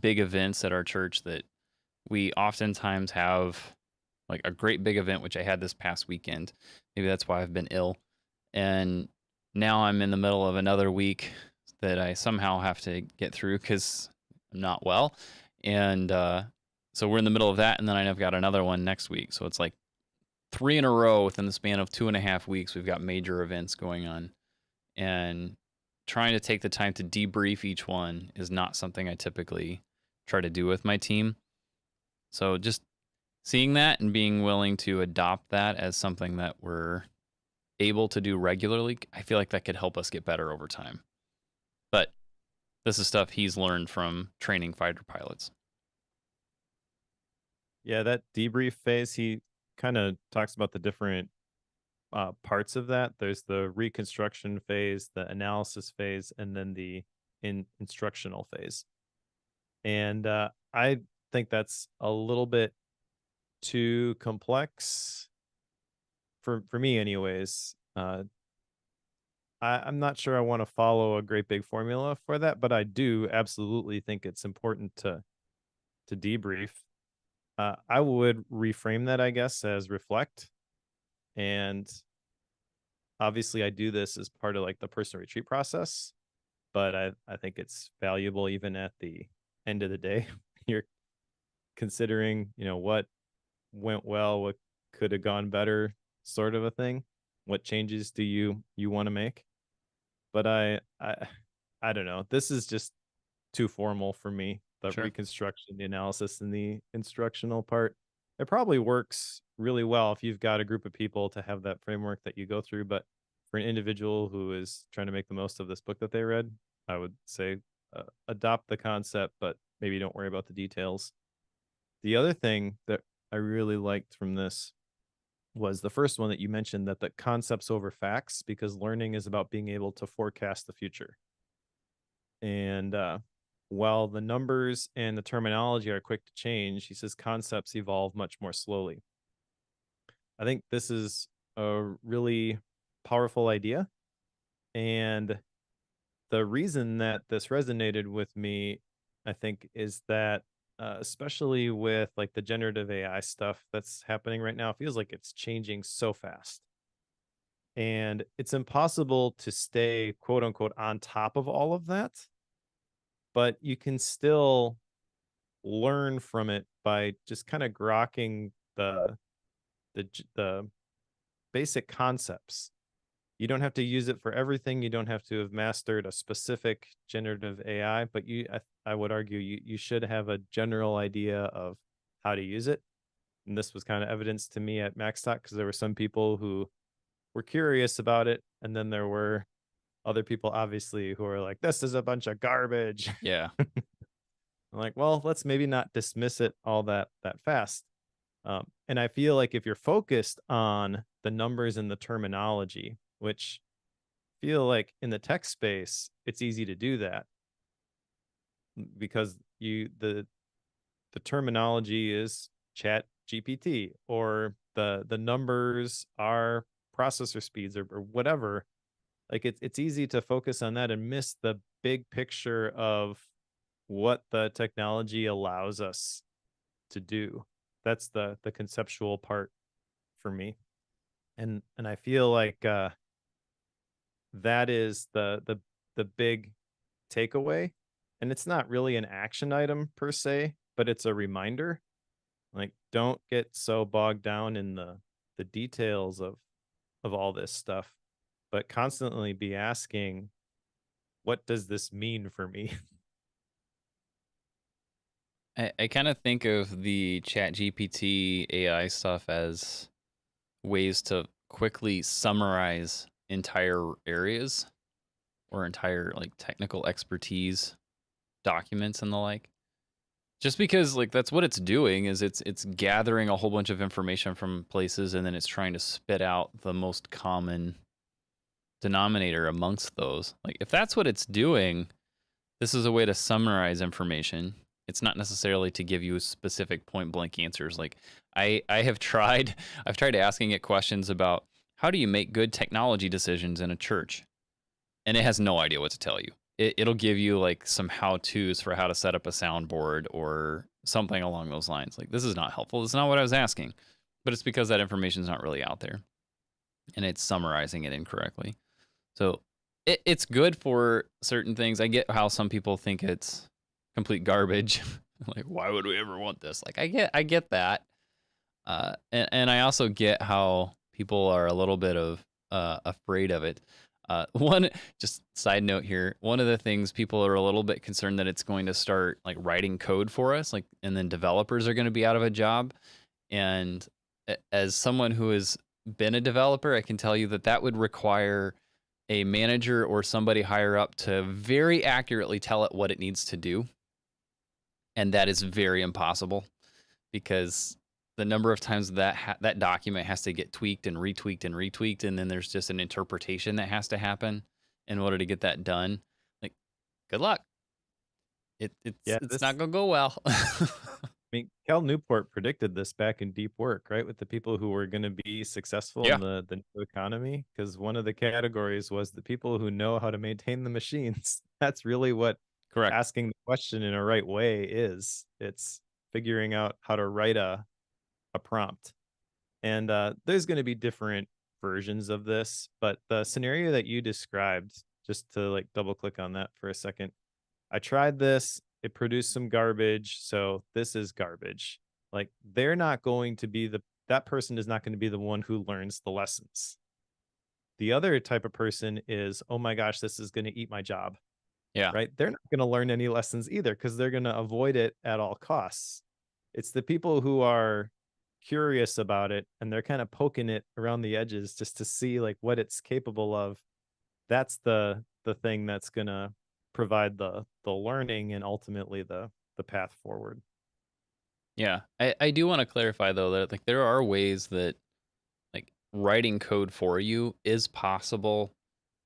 big events at our church that we oftentimes have like a great big event, which I had this past weekend. Maybe that's why I've been ill. And now I'm in the middle of another week that I somehow have to get through because I'm not well. And so we're in the middle of that. And then I've got another one next week. So it's like 3 in a row within the span of 2.5 weeks. We've got major events going on. And trying to take the time to debrief each one is not something I typically try to do with my team. So just seeing that and being willing to adopt that as something that we're able to do regularly, I feel like that could help us get better over time. But this is stuff he's learned from training fighter pilots. Yeah, that debrief phase, he kind of talks about the different parts of that. There's the reconstruction phase, the analysis phase, and then the instructional phase. And I think that's a little bit too complex for me, anyways. I'm not sure I want to follow a great big formula for that, but I do absolutely think it's important to debrief. I would reframe that, I guess, as reflect. And obviously, I do this as part of like the personal retreat process, but I think it's valuable even at the end of the day. You're considering, what went well, what could have gone better, sort of a thing. What changes do you want to make? But I don't know. This is just too formal for me. The Sure. reconstruction, the analysis, and the instructional part. It probably works really well if you've got a group of people to have that framework that you go through. But for an individual who is trying to make the most of this book that they read, I would say adopt the concept, but maybe don't worry about the details. The other thing that I really liked from this was the first one that you mentioned, that the concepts over facts, because learning is about being able to forecast the future. And while the numbers and the terminology are quick to change, he says concepts evolve much more slowly. I think this is a really powerful idea. And the reason that this resonated with me, I think, is that especially with like the generative AI stuff that's happening right now, it feels like it's changing so fast. And it's impossible to stay quote unquote on top of all of that, but you can still learn from it by just kind of grokking the basic concepts. You don't have to use it for everything. You don't have to have mastered a specific generative AI, but I would argue you should have a general idea of how to use it. And this was kind of evidence to me at Max Talk because there were some people who were curious about it, and then there were other people obviously who are like, "This is a bunch of garbage." Yeah. I'm like, well, let's maybe not dismiss it all that fast. And I feel like if you're focused on the numbers and the terminology, which feel like in the tech space, it's easy to do that because the terminology is chat GPT, or the numbers are processor speeds, or whatever. Like it's easy to focus on that and miss the big picture of what the technology allows us to do. That's the conceptual part for me. And I feel like that is the big takeaway. And it's not really an action item per se, but it's a reminder. Like, don't get so bogged down in the details of all this stuff, but constantly be asking, what does this mean for me? I kind of think of the chat GPT AI stuff as ways to quickly summarize entire areas or entire like technical expertise documents and the like. Just because like that's what it's doing is it's gathering a whole bunch of information from places and then it's trying to spit out the most common denominator amongst those. Like if that's what it's doing, this is a way to summarize information. It's not necessarily to give you specific point blank answers. Like I have tried I've tried asking it questions about how do you make good technology decisions in a church? And it has no idea what to tell you. It'll give you like some how-tos for how to set up a soundboard or something along those lines. Like, this is not helpful. This is not what I was asking. But it's because that information is not really out there and it's summarizing it incorrectly. So it's good for certain things. I get how some people think it's complete garbage. Like, why would we ever want this? Like, I get that. And I also get how people are a little bit of afraid of it. One, just side note here, one of the things people are a little bit concerned that it's going to start like writing code for us, like, and then developers are going to be out of a job. And as someone who has been a developer, I can tell you that that would require a manager or somebody higher up to very accurately tell it what it needs to do. And that is very impossible because the number of times that that document has to get tweaked and retweaked and retweaked, and then there's just an interpretation that has to happen in order to get that done. Like, good luck. Yeah, It's this not gonna go well. I mean, Cal Newport predicted this back in Deep Work, right? With the people who were going to be successful in Yeah, the new economy, because one of the categories was the people who know how to maintain the machines. That's really what correct. asking the question in a right way is. It's figuring out how to write a prompt. And there's going to be different versions of this, but the scenario that you described, just to like double click on that for a second, I tried this, it produced some garbage, so this is garbage. Like, they're not going to be that person is not going to be the one who learns the lessons. The other type of person is, oh my gosh, this is going to eat my job, Yeah, right? They're not going to learn any lessons either because they're going to avoid it at all costs. It's the people who are curious about it and they're kind of poking it around the edges just to see like what it's capable of. That's the thing that's going to provide the learning and ultimately the path forward. yeah. I do want to clarify though that like there are ways that like writing code for you is possible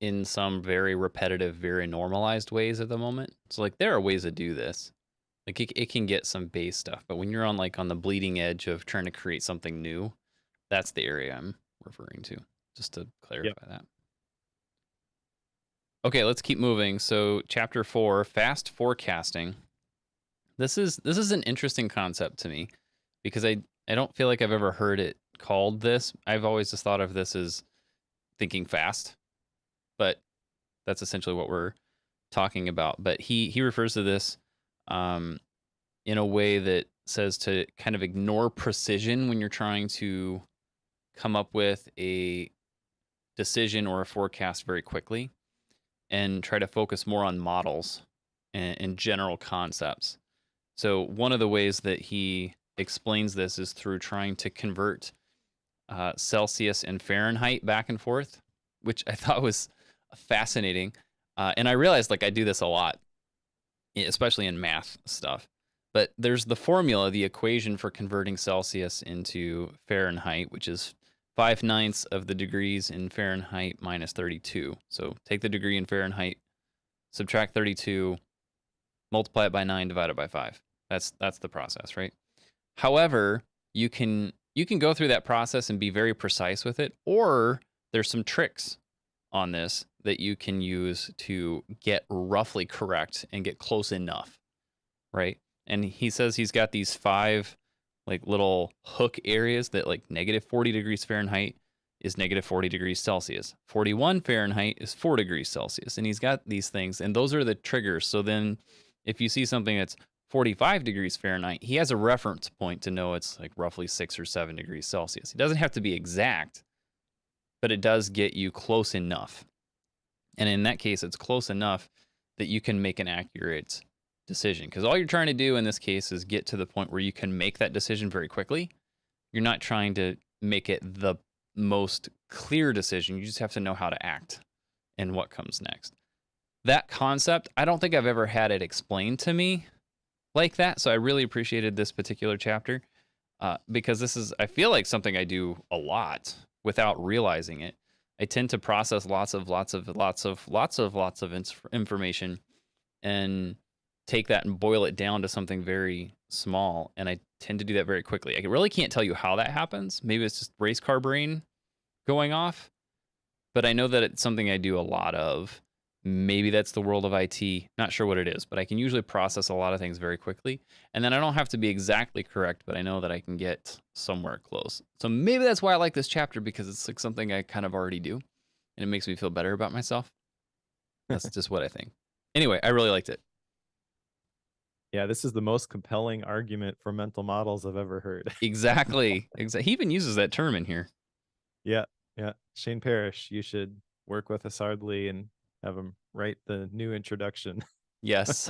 in some very repetitive, very normalized ways at the moment. So like there are ways to do this. Like it can get some base stuff, but when you're on like on the bleeding edge of trying to create something new, that's the area I'm referring to, just to Yep. clarify that. Okay, let's keep moving. So chapter 4, fast forecasting. This is an interesting concept to me because I don't feel like I've ever heard it called this. I've always just thought of this as thinking fast, but that's essentially what we're talking about. But he refers to this um, in a way that says to kind of ignore precision when you're trying to come up with a decision or a forecast very quickly and try to focus more on models and general concepts. So one of the ways that he explains this is through trying to convert Celsius and Fahrenheit back and forth, which I thought was fascinating. And I realized like I do this a lot, especially in math stuff. But there's the formula, the equation for converting Celsius into Fahrenheit, which is 5/9 of the degrees in Fahrenheit minus 32. So take the degree in Fahrenheit, subtract 32, multiply it by 9, divide it by 5. That's the process, right? However, you can go through that process and be very precise with it, or there's some tricks on this that you can use to get roughly correct and get close enough, right? And he says he's got these 5 like little hook areas that like negative 40 degrees Fahrenheit is negative 40 degrees Celsius. 41 Fahrenheit is 4 degrees Celsius. And he's got these things, and those are the triggers. So then if you see something that's 45 degrees Fahrenheit, he has a reference point to know it's like roughly 6 or 7 degrees Celsius. It doesn't have to be exact, but it does get you close enough. And in that case, it's close enough that you can make an accurate decision. Because all you're trying to do in this case is get to the point where you can make that decision very quickly. You're not trying to make it the most clear decision. You just have to know how to act and what comes next. That concept, I don't think I've ever had it explained to me like that. So I really appreciated this particular chapter because this is, I feel like something I do a lot without realizing it. I tend to process lots of information and take that and boil it down to something very small. And I tend to do that very quickly. I really can't tell you how that happens. Maybe it's just race car brain going off, but I know that it's something I do a lot of. Maybe that's the world of IT. Not sure what it is, but I can usually process a lot of things very quickly. And then I don't have to be exactly correct, but I know that I can get somewhere close. So maybe that's why I like this chapter, because it's like something I kind of already do and it makes me feel better about myself. That's just what I think. Anyway, I really liked it. Yeah, this is the most compelling argument for mental models I've ever heard. Exactly. He even uses that term in here. Yeah, yeah. Shane Parrish, you should work with Hasard and have him write the new introduction. Yes.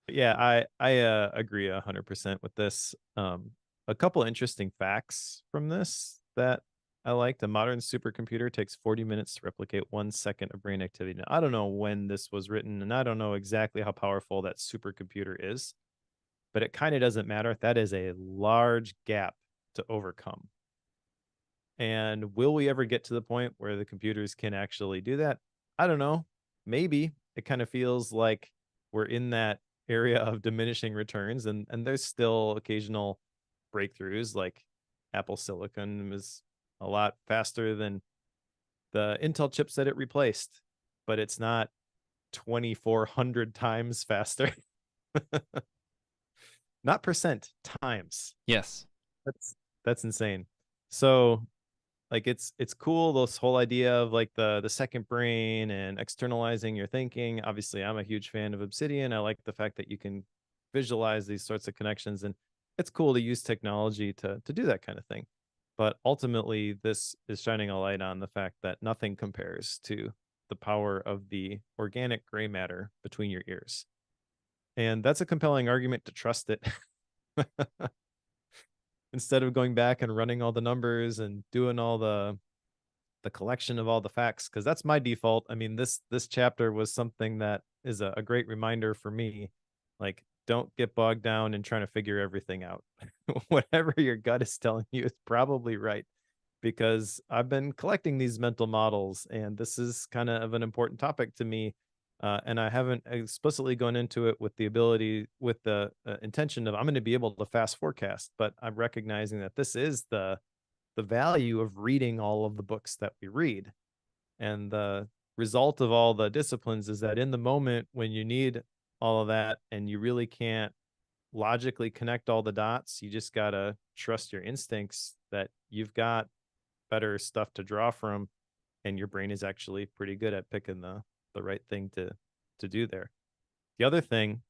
Yeah, I agree 100% with this. A couple interesting facts from this that I liked. A modern supercomputer takes 40 minutes to replicate 1 second of brain activity. Now, I don't know when this was written, and I don't know exactly how powerful that supercomputer is, but it kind of doesn't matter. That is a large gap to overcome. And will we ever get to the point where the computers can actually do that? I don't know. Maybe. It kind of feels like we're in that area of diminishing returns, and there's still occasional breakthroughs, like Apple Silicon is a lot faster than the Intel chipset it replaced, but it's not 2,400 times faster. Not percent, times. Yes. That's insane. So like it's cool, this whole idea of like the second brain and externalizing your thinking. Obviously, I'm a huge fan of Obsidian. I like the fact that you can visualize these sorts of connections, and it's cool to use technology to do that kind of thing. But ultimately, this is shining a light on the fact that nothing compares to the power of the organic gray matter between your ears. And that's a compelling argument to trust it. Instead of going back and running all the numbers and doing all the collection of all the facts, because that's my default. I mean, this chapter was something that is a great reminder for me. Like, don't get bogged down in trying to figure everything out. Whatever your gut is telling you is probably right, because I've been collecting these mental models, and this is kind of an important topic to me. And I haven't explicitly gone into it with the ability, with the intention of I'm going to be able to fast forecast, but I'm recognizing that this is the value of reading all of the books that we read. And the result of all the disciplines is that in the moment when you need all of that and you really can't logically connect all the dots, you just got to trust your instincts that you've got better stuff to draw from, and your brain is actually pretty good at picking the right thing to do there. The other thing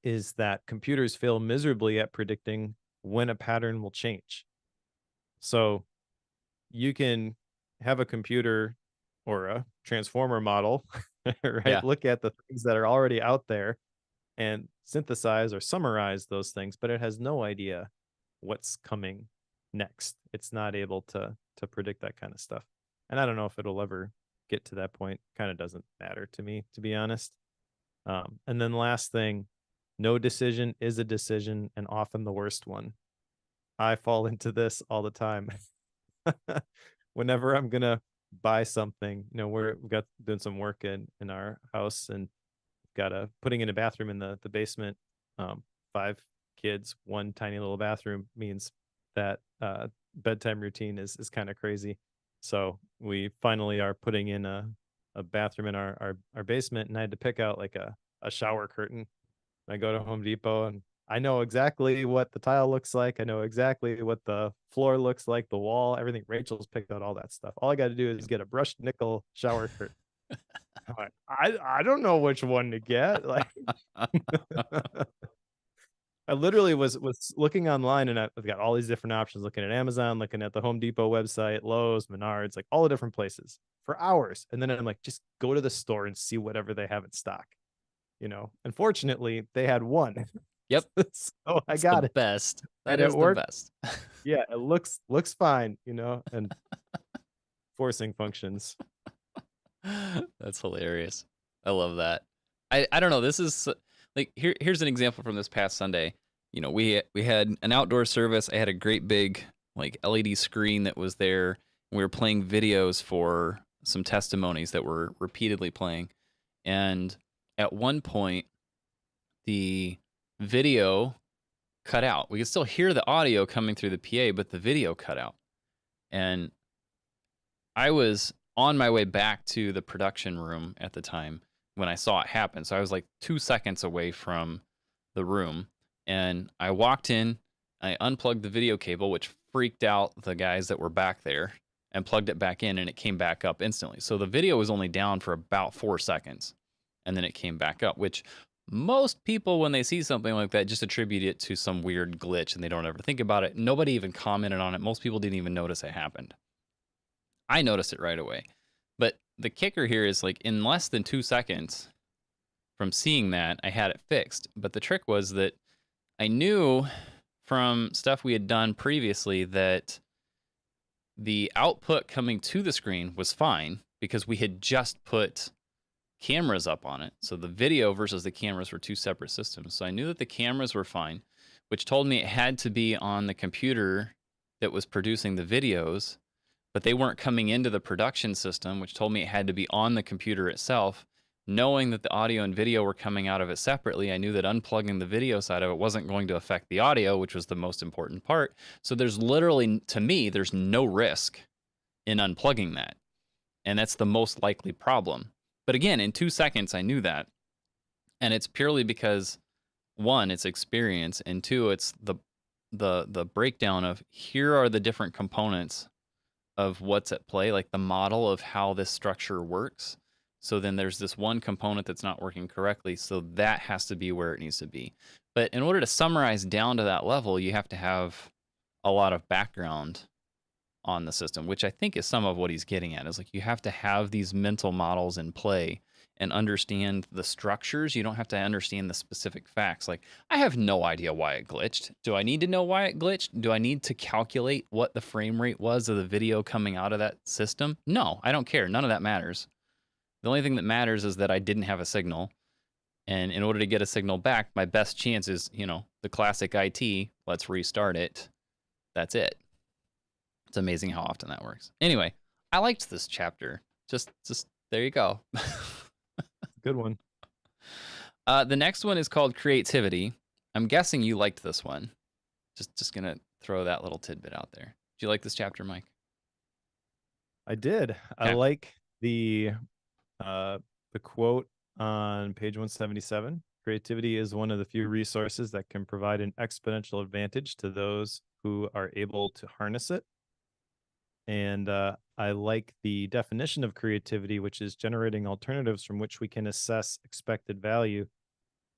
is that computers fail miserably at predicting when a pattern will change. So you can have a computer or a transformer model, right? Yeah. Look at the things that are already out there and synthesize or summarize those things, but it has no idea what's coming next. It's not able to predict that kind of stuff. And I don't know if it'll ever get to that point. Kind of doesn't matter to me, to be honest. And then last thing, no decision is a decision, and often the worst one. I fall into this all the time. Whenever I'm gonna buy something, we've got doing some work in our house, and got a putting in a bathroom in the basement. 5 kids, one tiny little bathroom means that bedtime routine is kind of crazy. So we finally are putting in a bathroom in our basement, and I had to pick out like a shower curtain. I go to Home Depot, and I know exactly what the tile looks like. I know exactly what the floor looks like, the wall, everything. Rachel's picked out all that stuff. All I got to do is get a brushed nickel shower curtain. I'm like, I don't know which one to get. Like, I literally was looking online, and I've got all these different options, looking at Amazon, looking at the Home Depot website, Lowe's, Menards, like all the different places for hours. And then I'm like, just go to the store and see whatever they have in stock. Unfortunately, they had one. Yep. So I It's the got it, best. That and it is the worked. best. Yeah, it looks fine, and forcing functions. That's hilarious. I love that. I don't know. This is like here's an example from this past Sunday. We had an outdoor service. I had a great big like LED screen that was there. And we were playing videos for some testimonies that were repeatedly playing. And at one point, the video cut out. We could still hear the audio coming through the PA, but the video cut out. And I was on my way back to the production room at the time when I saw it happen. So I was like 2 seconds away from the room. And I walked in, I unplugged the video cable, which freaked out the guys that were back there, and plugged it back in, and it came back up instantly. So the video was only down for about 4 seconds, and then it came back up, which most people, when they see something like that, just attribute it to some weird glitch and they don't ever think about it. Nobody even commented on it. Most people didn't even notice it happened. I noticed it right away. But the kicker here is like in less than 2 seconds from seeing that, I had it fixed. But the trick was that I knew from stuff we had done previously that the output coming to the screen was fine because we had just put cameras up on it. So the video versus the cameras were two separate systems. So I knew that the cameras were fine, which told me it had to be on the computer that was producing the videos, but they weren't coming into the production system, which told me it had to be on the computer itself. Knowing that the audio and video were coming out of it separately, I knew that unplugging the video side of it wasn't going to affect the audio, which was the most important part. So there's literally, to me, there's no risk in unplugging that. And that's the most likely problem. But again, in 2 seconds, I knew that. And it's purely because, one, it's experience, and two, it's the breakdown of here are the different components of what's at play, like the model of how this structure works. So then there's this one component that's not working correctly, so that has to be where it needs to be. But in order to summarize down to that level, you have to have a lot of background on the system, which I think is some of what he's getting at. Is like you have to have these mental models in play and understand the structures. You don't have to understand the specific facts. Like, I have no idea why it glitched. Do I need to know why it glitched? Do I need to calculate what the frame rate was of the video coming out of that system? No, I don't care. None of that matters. The only thing that matters is that I didn't have a signal. And in order to get a signal back, my best chance is, the classic IT, let's restart it. That's it. It's amazing how often that works. Anyway, I liked this chapter. Just there you go. Good one. The next one is called Creativity. I'm guessing you liked this one. Just gonna throw that little tidbit out there. Did you like this chapter, Mike? I did. I Okay. like the quote on page 177. Creativity is one of the few resources that can provide an exponential advantage to those who are able to harness it. And I like the definition of creativity, which is generating alternatives from which we can assess expected value.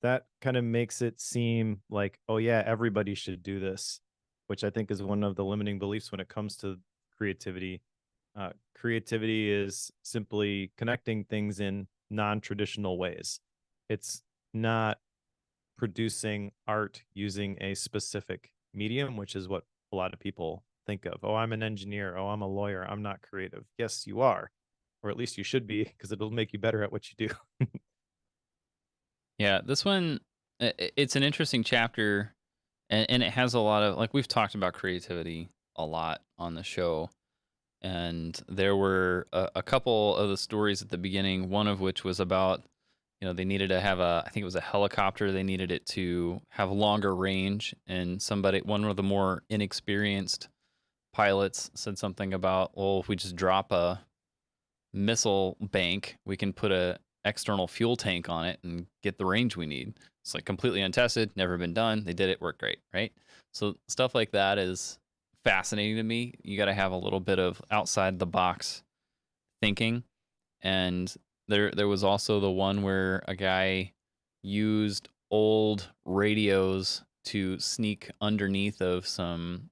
That kind of makes it seem like, oh yeah, everybody should do this, which I think is one of the limiting beliefs when it comes to creativity. Creativity is simply connecting things in non-traditional ways. It's not producing art using a specific medium, which is what a lot of people think of. Oh, I'm an engineer. Oh, I'm a lawyer. I'm not creative. Yes, you are, or at least you should be, because it'll make you better at what you do. Yeah, this one, it's an interesting chapter, and it has a lot of, like, we've talked about creativity a lot on the show. And there were a couple of the stories at the beginning, one of which was about, they needed to have I think it was a helicopter. They needed it to have longer range. And one of the more inexperienced pilots said something about, well, if we just drop a missile bank, we can put a external fuel tank on it and get the range we need. It's like completely untested, never been done. They did it, worked great, right? So stuff like that is fascinating to me. You got to have a little bit of outside the box thinking. And there was also the one where a guy used old radios to sneak underneath of some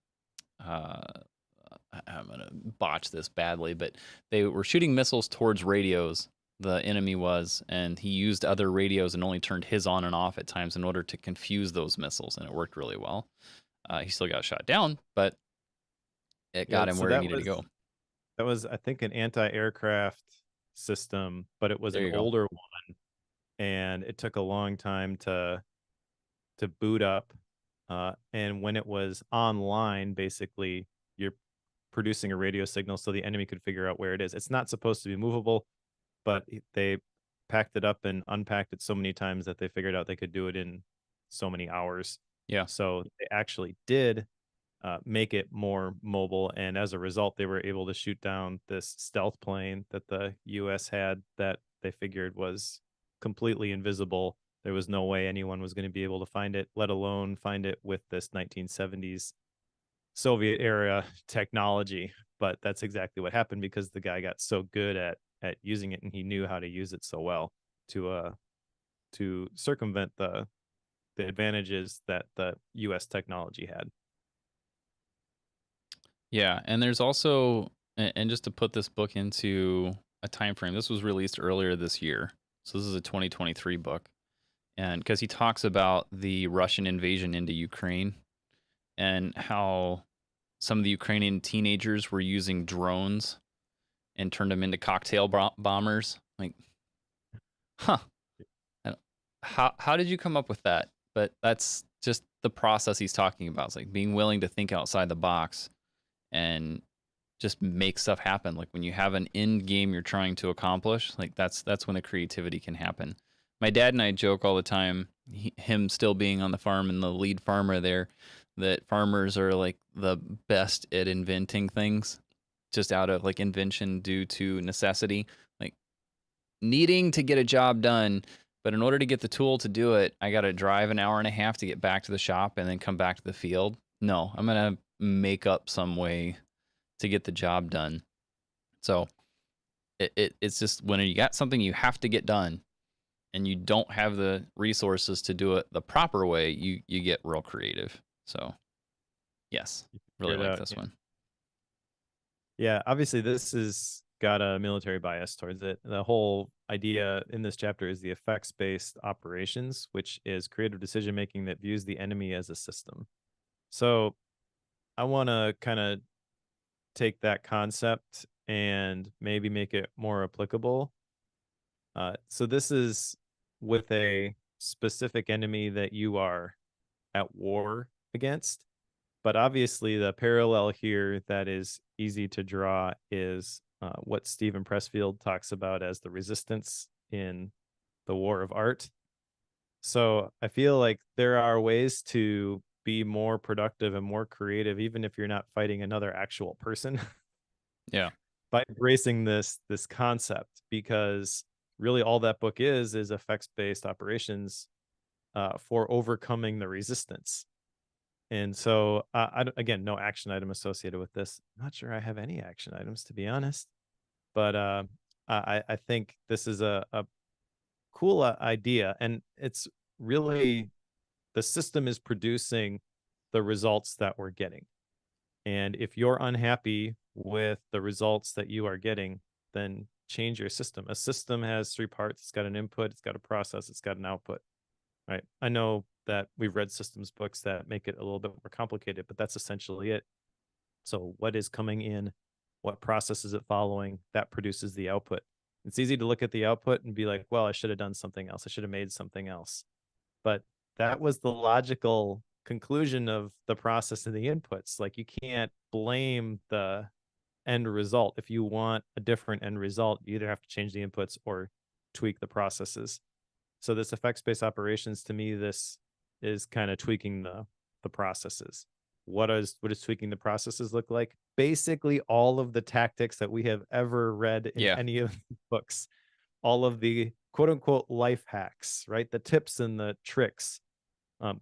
I'm going to botch this badly, but they were shooting missiles towards radios, the enemy was, and he used other radios and only turned his on and off at times in order to confuse those missiles, and it worked really well. He still got shot down, but it Yeah, got him so where he needed to go. that was, I think, an anti-aircraft system, but it was There an you go. older one, and it took a long time to boot up. And when it was online, basically, you're producing a radio signal so the enemy could figure out where it is. It's not supposed to be movable, but they packed it up and unpacked it so many times that they figured out they could do it in so many hours. Yeah. So they actually did make it more mobile. And as a result, they were able to shoot down this stealth plane that the U.S. had that they figured was completely invisible. There was no way anyone was going to be able to find it, let alone find it with this 1970s Soviet era technology. But that's exactly what happened because the guy got so good at using it and he knew how to use it so well to circumvent the advantages that the US technology had. Yeah, and there's also and just to put this book into a time frame, this was released earlier this year. So this is a 2023 book. And because he talks about the Russian invasion into Ukraine and how some of the Ukrainian teenagers were using drones and turned them into cocktail bombers. Like, huh? How did you come up with that? But that's just the process he's talking about. It's like being willing to think outside the box and just make stuff happen. Like when you have an end game you're trying to accomplish, like that's when the creativity can happen. My dad and I joke all the time, him still being on the farm and the lead farmer there, that farmers are like the best at inventing things just out of like invention due to necessity, like needing to get a job done. But in order to get the tool to do it, I got to drive an hour and a half to get back to the shop and then come back to the field. No, I'm going to make up some way to get the job done. So it's just when you got something you have to get done and you don't have the resources to do it the proper way, you get real creative. So yes, really Figure it like out. this one. Yeah, obviously this has got a military bias towards it. The whole idea in this chapter is the effects-based operations, which is creative decision making that views the enemy as a system. So I want to kind of take that concept and maybe make it more applicable. So this is with a specific enemy that you are at war against. But obviously, the parallel here that is easy to draw is what Stephen Pressfield talks about as the resistance in the war of art. So I feel like there are ways to be more productive and more creative, even if you're not fighting another actual person, Yeah. by embracing this concept. Because really, all that book is effects based operations for overcoming the resistance. And so, again, no action item associated with this. Not sure I have any action items, to be honest. But I think this is a cool idea. And it's really the system is producing the results that we're getting. And if you're unhappy with the results that you are getting, then change your system. A system has three parts: it's got an input, it's got a process, it's got an output. Right. I know that we've read systems books that make it a little bit more complicated, but that's essentially it. So, what is coming in? What process is it following? That produces the output. It's easy to look at the output and be like, well, I should have done something else. I should have made something else. But that was the logical conclusion of the process and the inputs. Like, you can't blame the end result. If you want a different end result, you either have to change the inputs or tweak the processes. So this effects-based operations, to me, this is kind of tweaking the processes. What does tweaking the processes look like? Basically, all of the tactics that we have ever read in Yeah. any of the books, all of the quote unquote life hacks, right? The tips and the tricks.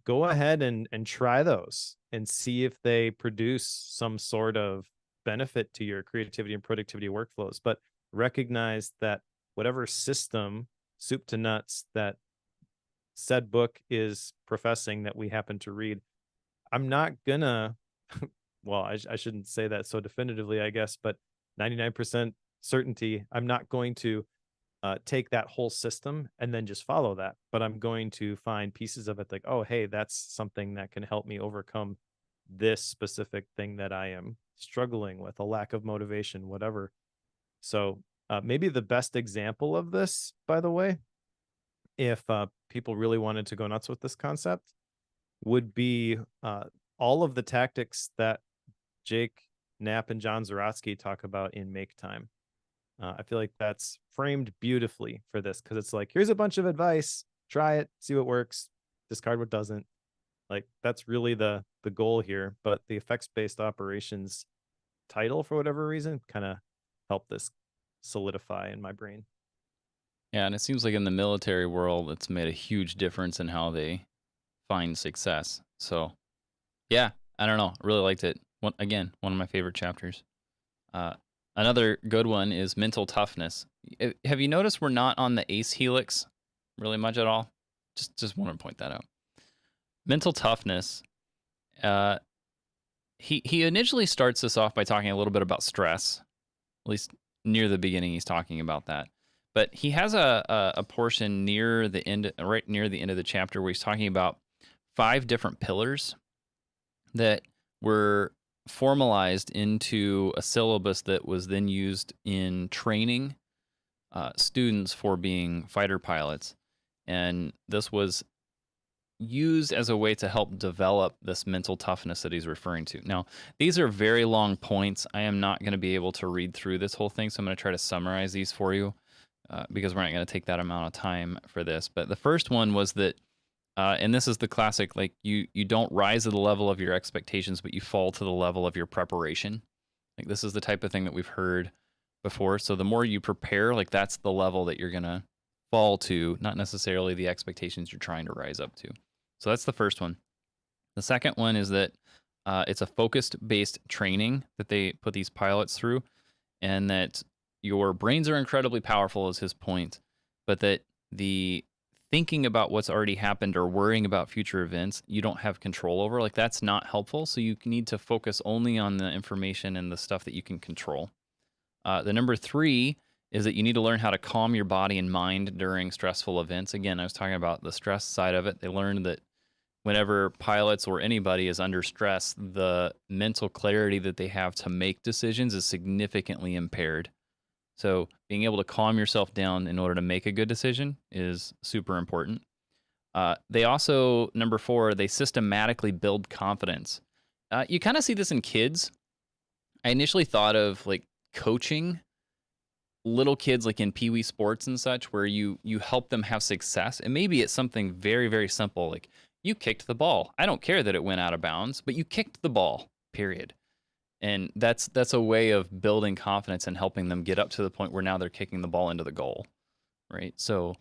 Go ahead and try those and see if they produce some sort of benefit to your creativity and productivity workflows. But recognize that whatever system, soup to nuts, that said book is professing that we happen to read, I'm not gonna, well, I shouldn't say that so definitively, I guess, but 99% certainty, I'm not going to take that whole system and then just follow that, but I'm going to find pieces of it like, oh, hey, that's something that can help me overcome this specific thing that I am struggling with, a lack of motivation, whatever. So maybe the best example of this, by the way, if people really wanted to go nuts with this concept, would be all of the tactics that Jake Knapp and John Zaratsky talk about in Make Time. I feel like that's framed beautifully for this because it's like, here's a bunch of advice, try it, see what works, discard what doesn't. Like that's really the goal here. But the effects-based operations title, for whatever reason, kind of helped this solidify in my brain. Yeah, and it seems like in the military world, it's made a huge difference in how they find success. So, yeah, I don't know. Really liked it. Again, one of my favorite chapters. Uh, Another good one is mental toughness. Have you noticed we're not on the ACE Helix really much at all? Just want to point that out. Mental toughness. Uh, he initially starts this off by talking a little bit about stress. At least near the beginning, he's talking about that. But he has a portion near the end, right near the end of the chapter, where he's talking about 5 different pillars that were formalized into a syllabus that was then used in training students for being fighter pilots. And this was used as a way to help develop this mental toughness that he's referring to. Now, these are very long points. I am not going to be able to read through this whole thing, so I'm going to try to summarize these for you because we're not going to take that amount of time for this. But the first one was that, and this is the classic, like you don't rise to the level of your expectations, but you fall to the level of your preparation. Like this is the type of thing that we've heard before. So the more you prepare, like that's the level that you're going to fall to, not necessarily the expectations you're trying to rise up to. So that's the first one. The second one is that it's a focused based training that they put these pilots through, and that your brains are incredibly powerful, is his point, but that the thinking about what's already happened or worrying about future events you don't have control over, like that's not helpful. So you need to focus only on the information and the stuff that you can control. The number 3 is that you need to learn how to calm your body and mind during stressful events. Again, I was talking about the stress side of it. They learned that whenever pilots or anybody is under stress, the mental clarity that they have to make decisions is significantly impaired. So being able to calm yourself down in order to make a good decision is super important. They also, number 4, they systematically build confidence. You kind of see this in kids. I initially thought of like coaching little kids like in pee-wee sports and such, where you help them have success. And maybe it's something very, very simple, like you kicked the ball. I don't care that it went out of bounds, but you kicked the ball, period. And that's a way of building confidence and helping them get up to the point where now they're kicking the ball into the goal, right? So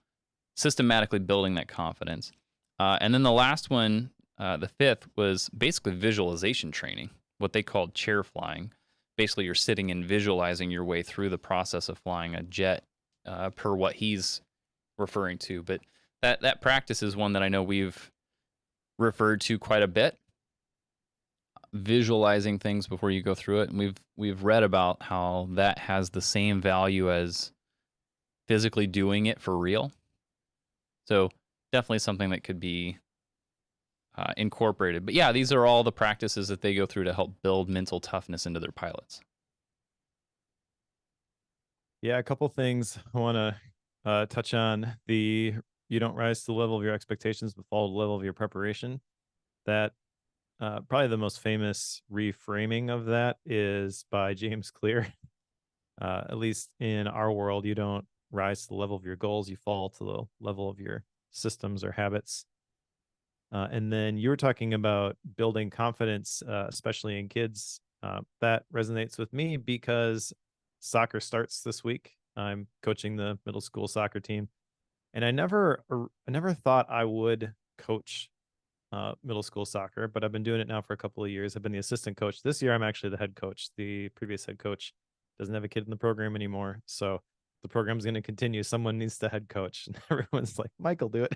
systematically building that confidence. And then the last one, the 5th, was basically visualization training, what they called chair flying. Basically, you're sitting and visualizing your way through the process of flying a jet, per what he's referring to. But that practice is one that I know we've referred to quite a bit. Visualizing things before you go through it, and we've read about how that has the same value as physically doing it for real. So definitely something that could be incorporated. But yeah, these are all the practices that they go through to help build mental toughness into their pilots. Yeah, a couple things I want to touch on. The you don't rise to the level of your expectations, but fall to the level of your preparation. That probably the most famous reframing of that is by James Clear. At least in our world, you don't rise to the level of your goals; you fall to the level of your systems or habits. And then you were talking about building confidence, especially in kids. That resonates with me because soccer starts this week. I'm coaching the middle school soccer team, and I never thought I would coach middle school soccer, but I've been doing it now for a couple of years. I've been the assistant coach. This year, I'm actually the head coach. The previous head coach doesn't have a kid in the program anymore, so the program's going to continue. Someone needs to head coach, and everyone's like, "Michael, do it."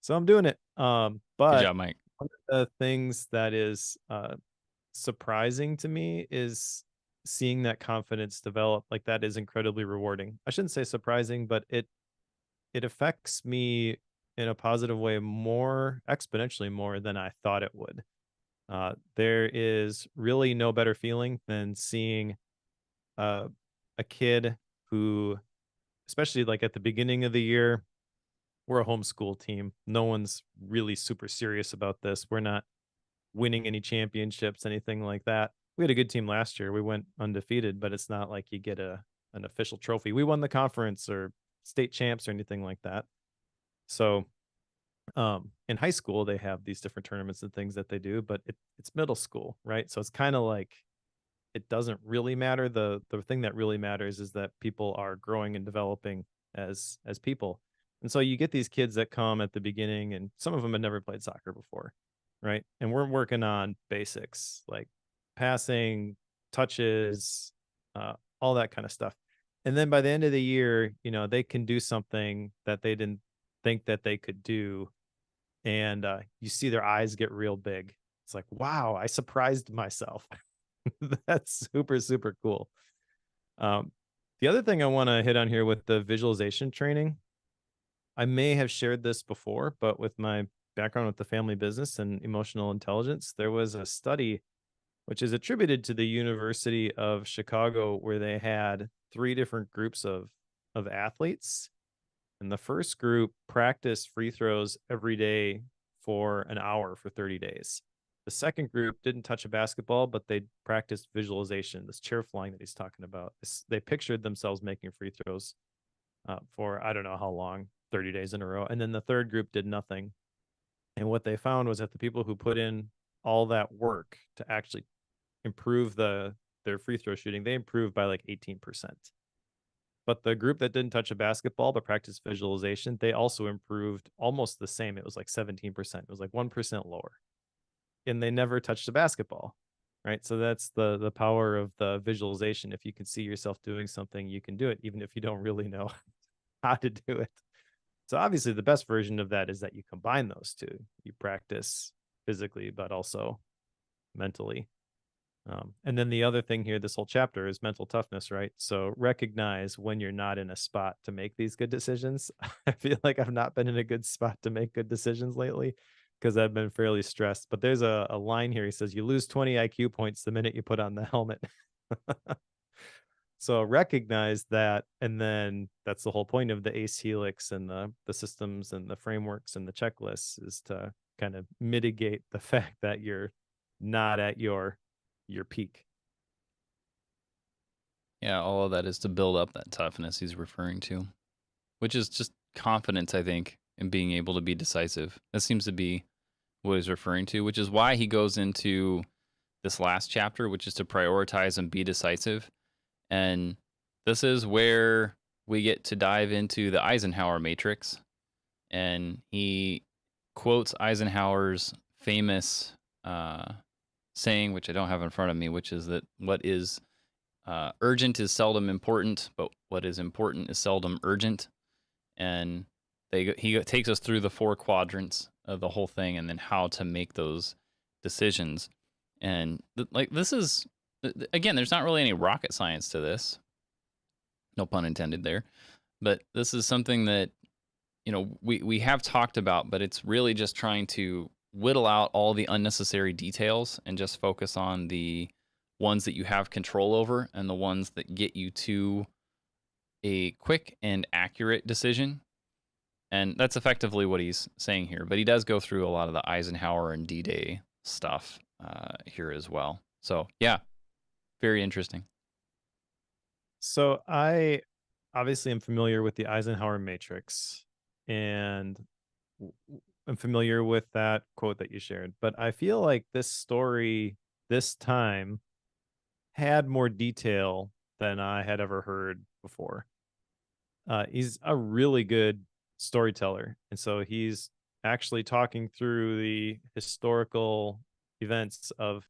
So I'm doing it. Good But job, Mike. one of the things that is surprising to me is seeing that confidence develop. Like that is incredibly rewarding. I shouldn't say surprising, but it affects me in a positive way more exponentially more than I thought it would. There is really no better feeling than seeing uh, a kid who, especially like at the beginning of the year, we're a homeschool team. No one's really super serious about this. We're not winning any championships, anything like that. We had a good team last year. We went undefeated, but it's not like you get an official trophy. We won the conference or state champs or anything like that. So In high school, they have these different tournaments and things that they do, but it's middle school, right? So it's kind of like it doesn't really matter. The thing that really matters is that people are growing and developing as people. And so you get these kids that come at the beginning and some of them had never played soccer before, right? And we're working on basics like passing, touches, all that kind of stuff. And then by the end of the year, they can do something that they didn't think that they could do, and you see their eyes get real big. It's like, wow, I surprised myself. That's super, super cool. Um, the other thing I want to hit on here with the visualization training, I may have shared this before, but with my background with the family business and emotional intelligence, there was a study which is attributed to the University of Chicago where they had three different groups of athletes. And the first group practiced free throws every day for an hour for 30 days. The second group didn't touch a basketball, but they practiced visualization, this chair flying that he's talking about. They pictured themselves making free throws for I don't know how long, 30 days in a row. And then the third group did nothing. And what they found was that the people who put in all that work to actually improve their free throw shooting, they improved by like 18%. But the group that didn't touch a basketball but practiced visualization, they also improved almost the same. It was like 17%. It was like 1% lower. And they never touched a basketball. Right. So that's the power of the visualization. If you can see yourself doing something, you can do it, even if you don't really know how to do it. So obviously the best version of that is that you combine those two. You practice physically, but also mentally. And then the other thing here, this whole chapter is mental toughness, right? So recognize when you're not in a spot to make these good decisions. I feel like I've not been in a good spot to make good decisions lately because I've been fairly stressed. But there's a line here. He says, you lose 20 IQ points the minute you put on the helmet. So recognize that. And then that's the whole point of the ACE Helix and the systems and the frameworks and the checklists is to kind of mitigate the fact that you're not at your peak. Yeah, all of that is to build up that toughness he's referring to, which is just confidence, I think, in being able to be decisive. That seems to be what he's referring to, which is why he goes into this last chapter, which is to prioritize and be decisive. And this is where we get to dive into the Eisenhower matrix. And he quotes Eisenhower's famous saying, which I don't have in front of me, which is that what is urgent is seldom important, but what is important is seldom urgent. And he takes us through the four quadrants of the whole thing, and then how to make those decisions. And this is again, there's not really any rocket science to this. No pun intended there. But this is something that we have talked about, but it's really just trying to whittle out all the unnecessary details and just focus on the ones that you have control over and the ones that get you to a quick and accurate decision. And that's effectively what he's saying here. But he does go through a lot of the Eisenhower and D-Day stuff here as well. So, yeah, very interesting. So I obviously am familiar with the Eisenhower matrix and I'm familiar with that quote that you shared, but I feel like this story this time had more detail than I had ever heard before. He's a really good storyteller. And so he's actually talking through the historical events of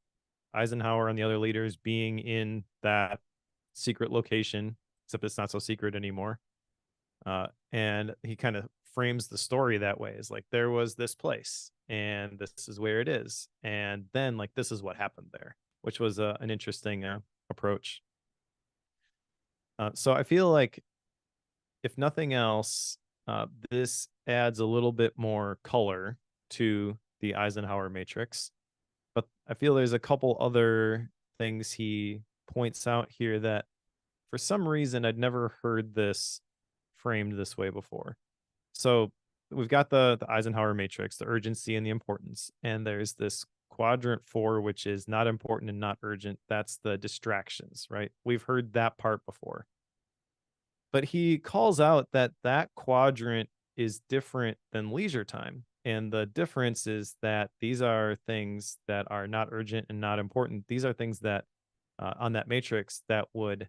Eisenhower and the other leaders being in that secret location, except it's not so secret anymore. And he kind of frames the story that way is like there was this place and this is where it is. And then like this is what happened there, which was an interesting approach. So I feel like if nothing else, this adds a little bit more color to the Eisenhower matrix. But I feel there's a couple other things he points out here that for some reason I'd never heard this framed this way before. So we've got the Eisenhower matrix, the urgency and the importance, and there's this quadrant 4, which is not important and not urgent. That's the distractions, right? We've heard that part before. But he calls out that that quadrant is different than leisure time. And the difference is that these are things that are not urgent and not important. These are things that on that matrix that would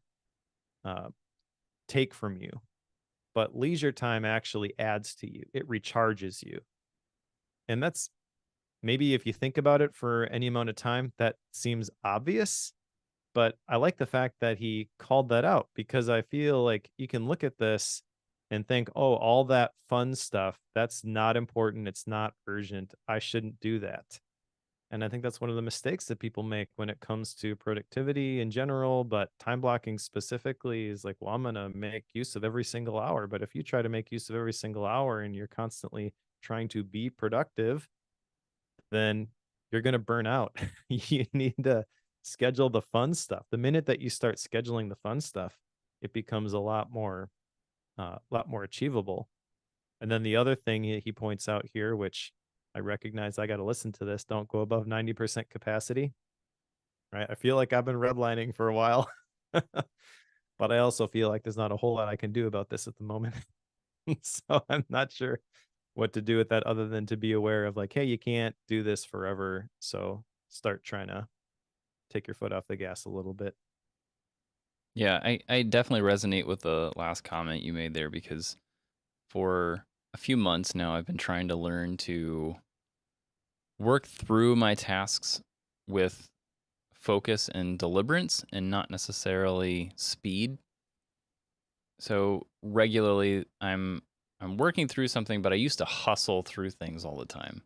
uh, take from you, but leisure time actually adds to you. It recharges you. And that's maybe if you think about it for any amount of time, that seems obvious. But I like the fact that he called that out because I feel like you can look at this and think, oh, all that fun stuff, that's not important. It's not urgent. I shouldn't do that. And I think that's one of the mistakes that people make when it comes to productivity in general, but time blocking specifically is like, well, I'm going to make use of every single hour. But if you try to make use of every single hour and you're constantly trying to be productive, then you're going to burn out. You need to schedule the fun stuff. The minute that you start scheduling the fun stuff, it becomes lot more achievable. And then the other thing he points out here, which I recognize I got to listen to this, don't go above 90% capacity, right? I feel like I've been redlining for a while, but I also feel like there's not a whole lot I can do about this at the moment. So I'm not sure what to do with that other than to be aware of like, hey, you can't do this forever. So start trying to take your foot off the gas a little bit. Yeah, I definitely resonate with the last comment you made there because for a few months now, I've been trying to learn to work through my tasks with focus and deliberance and not necessarily speed. So regularly I'm working through something, but I used to hustle through things all the time.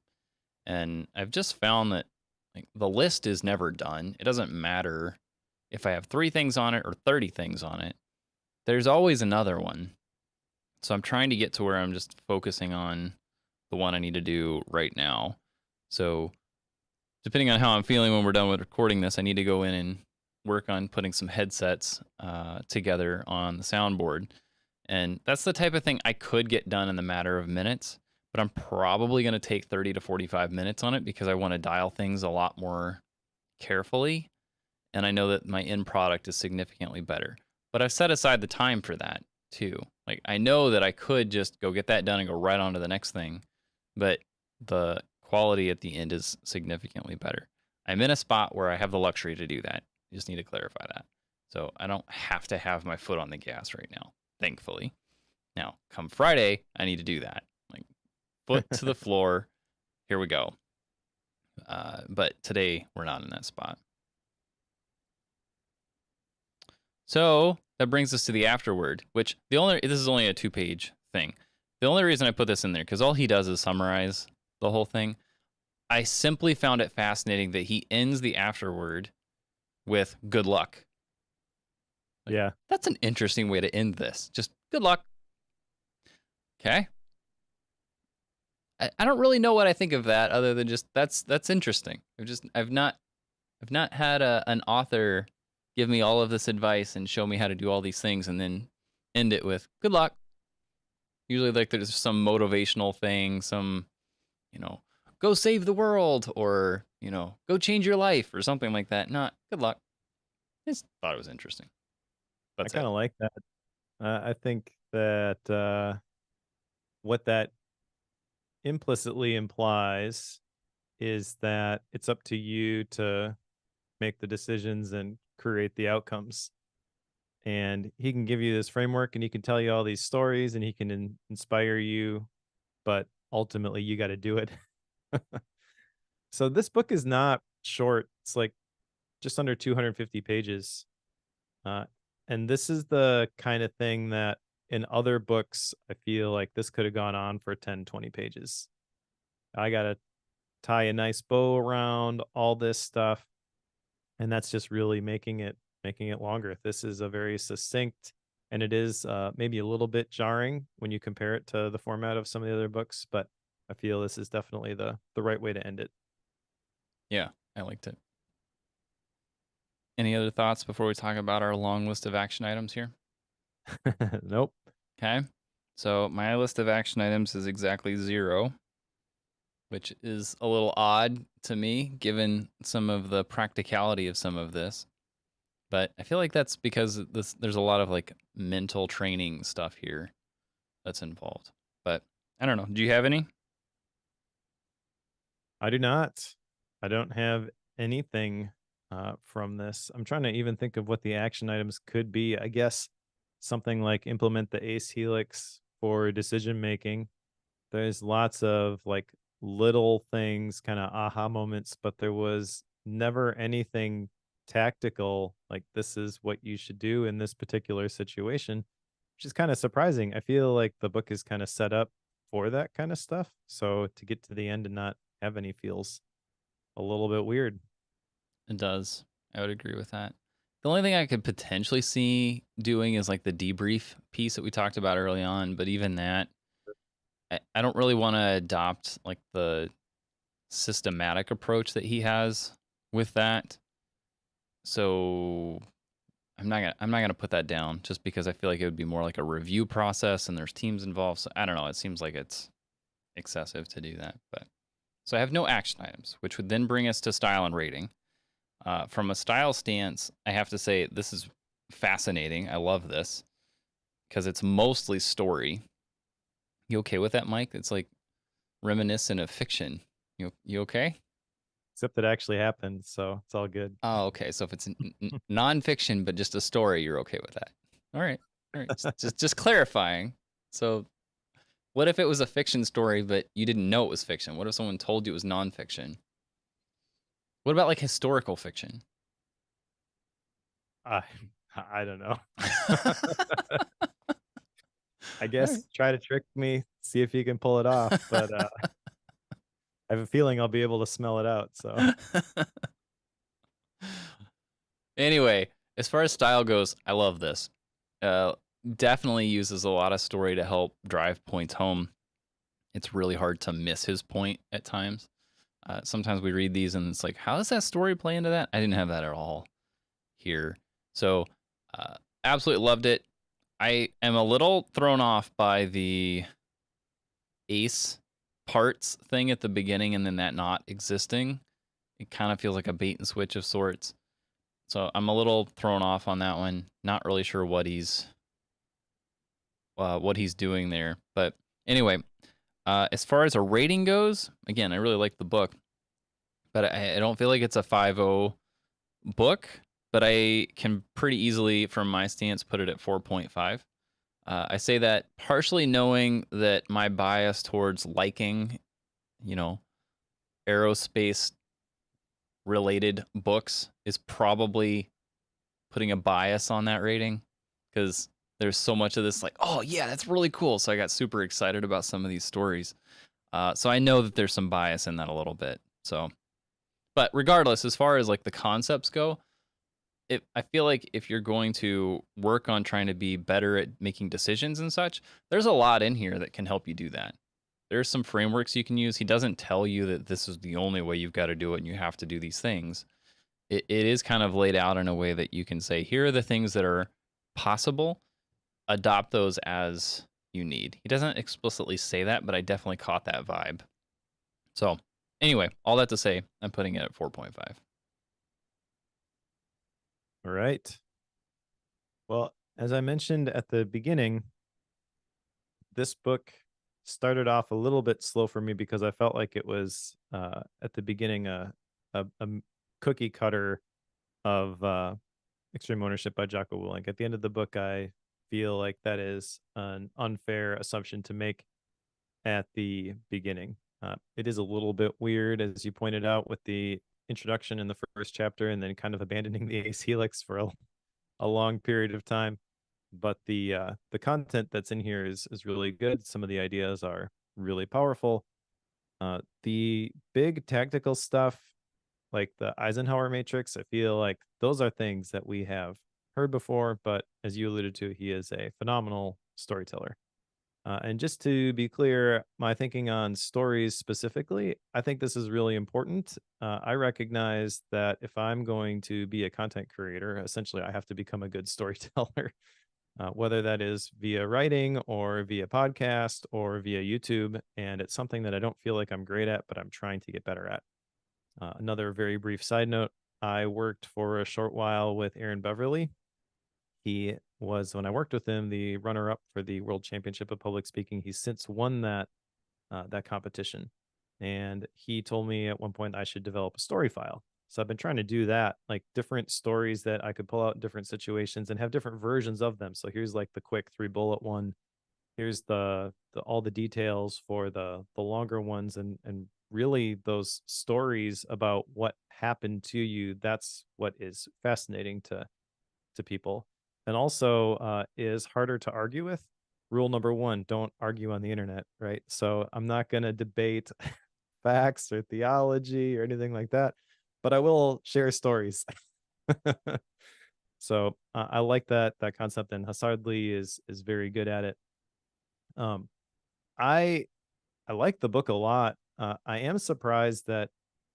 And I've just found that like the list is never done. It doesn't matter if I have 3 things on it or 30 things on it. There's always another one. So I'm trying to get to where I'm just focusing on the one I need to do right now. So depending on how I'm feeling when we're done with recording this, I need to go in and work on putting some headsets together on the soundboard. And that's the type of thing I could get done in the matter of minutes, but I'm probably going to take 30 to 45 minutes on it because I want to dial things a lot more carefully. And I know that my end product is significantly better. But I've set aside the time for that too. Like I know that I could just go get that done and go right on to the next thing, but the quality at the end is significantly better. I'm in a spot where I have the luxury to do that. I just need to clarify that. So I don't have to have my foot on the gas right now, thankfully. Now, come Friday, I need to do that. Like foot to the floor. Here we go. But today we're not in that spot. So that brings us to the afterword, which this is only a 2-page thing. The only reason I put this in there, because all he does is summarize the whole thing. I simply found it fascinating that he ends the afterword with good luck. Like, Yeah. that's an interesting way to end this. Just good luck. Okay. I don't really know what I think of that other than just that's interesting. I've not had an author give me all of this advice and show me how to do all these things and then end it with good luck. Usually like there's some motivational thing, some, go save the world or, go change your life or something like that. Not good luck. I just thought it was interesting. I That's kind it. of like that. I think that what that implicitly implies is that it's up to you to make the decisions and create the outcomes. And he can give you this framework and he can tell you all these stories and he can inspire you, but ultimately you got to do it. So this book is not short. It's like just under 250 pages. Uh, and this is the kind of thing that in other books, I feel like this could have gone on for 10, 20 pages. I got to tie a nice bow around all this stuff. And that's just really making it longer. This is a very succinct and it is maybe a little bit jarring when you compare it to the format of some of the other books, but I feel this is definitely the right way to end it. Yeah, I liked it. Any other thoughts before we talk about our long list of action items here? Nope. Okay. So my list of action items is exactly 0, which is a little odd to me given some of the practicality of some of this. But I feel like that's because there's a lot of like mental training stuff here that's involved. But I don't know. Do you have any? I do not. I don't have anything from this. I'm trying to even think of what the action items could be. I guess something like implement the Ace Helix for decision making. There's lots of like little things, kind of aha moments, but there was never anything tactical like this is what you should do in this particular situation, which is kind of surprising. I feel like the book is kind of set up for that kind of stuff. So to get to the end and not have any feels a little bit weird. It does. I would agree with that. The only thing I could potentially see doing is like the debrief piece that we talked about early on, but even that, I don't really want to adopt like the systematic approach that he has with that. So I'm not gonna put that down just because I feel like it would be more like a review process and there's teams involved. So I don't know. It seems like it's excessive to do that. But so I have no action items, which would then bring us to style and rating. From a style stance, I have to say this is fascinating. I love this because it's mostly story. You okay with that, Mike? It's like reminiscent of fiction. You okay? Except it actually happened, so it's all good. Oh, okay. So if it's nonfiction but just a story, you're okay with that. All right. All right. Just clarifying. So what if it was a fiction story but you didn't know it was fiction? What if someone told you it was nonfiction? What about like historical fiction? I I don't know. I All right. guess try to trick me, see if you can pull it off, but I have a feeling I'll be able to smell it out. So Anyway, as far as style goes, I love this. Uh, Definitely uses a lot of story to help drive points home. It's really hard to miss his point at times. Sometimes we read these and it's like, how does that story play into that? I didn't have that at all here. So, uh, absolutely loved it. I am a little thrown off by the ace parts thing at the beginning and then that not existing. It kind of feels like a bait and switch of sorts. So I'm a little thrown off on that one. Not really sure what he's doing there. But anyway, as far as a rating goes, again, I really like the book, but I don't feel like it's a 5.0 book. But I can pretty easily, from my stance, put it at 4.5. I say that partially knowing that my bias towards liking, you know, aerospace related books is probably putting a bias on that rating because there's so much of this like, oh yeah, that's really cool. So I got super excited about some of these stories. So I know that there's some bias in that a little bit. So, but regardless, as far as like the concepts go, I feel like if you're going to work on trying to be better at making decisions and such, there's a lot in here that can help you do that. There's some frameworks you can use. He doesn't tell you that this is the only way you've got to do it and you have to do these things. It is kind of laid out in a way that you can say, here are the things that are possible, adopt those as you need. He doesn't explicitly say that, but I definitely caught that vibe. So, anyway, all that to say, I'm putting it at 4.5. all right. Well, as I mentioned at the beginning, this book started off a little bit slow for me because I felt like it was at the beginning a cookie cutter of Extreme Ownership by Jocko Willink. At the end of the book, I feel like that is an unfair assumption to make at the beginning. It is a little bit weird, as you pointed out, with the introduction in the first chapter and then kind of abandoning the Ace Helix for a long period of time. But the content that's in here is really good. Some of the ideas are really powerful. The big tactical stuff, like the Eisenhower matrix, I feel like those are things that we have heard before. But as you alluded to, he is a phenomenal storyteller. And just to be clear, my thinking on stories specifically, I think this is really important. I recognize that if I'm going to be a content creator, essentially I have to become a good storyteller, whether that is via writing or via podcast or via YouTube. And it's something that I don't feel like I'm great at, but I'm trying to get better at. Another very brief side note, I worked for a short while with Aaron Beverly. He was, when I worked with him, the runner-up for the World Championship of Public Speaking. He's since won that competition. and he told me at one point I should develop a story file. So I've been trying to do that, like different stories that I could pull out in different situations and have different versions of them. So here's like the quick 3 bullet one. Here's the all the details for the longer ones, and really those stories about what happened to you. That's what is fascinating to people, and also is harder to argue with. Rule number one: don't argue on the internet, right? So I'm not going to debate facts or theology or anything like that, but I will share stories. So I like that concept, and Hasard is very good at it. Um, I I like the book a lot. I am surprised that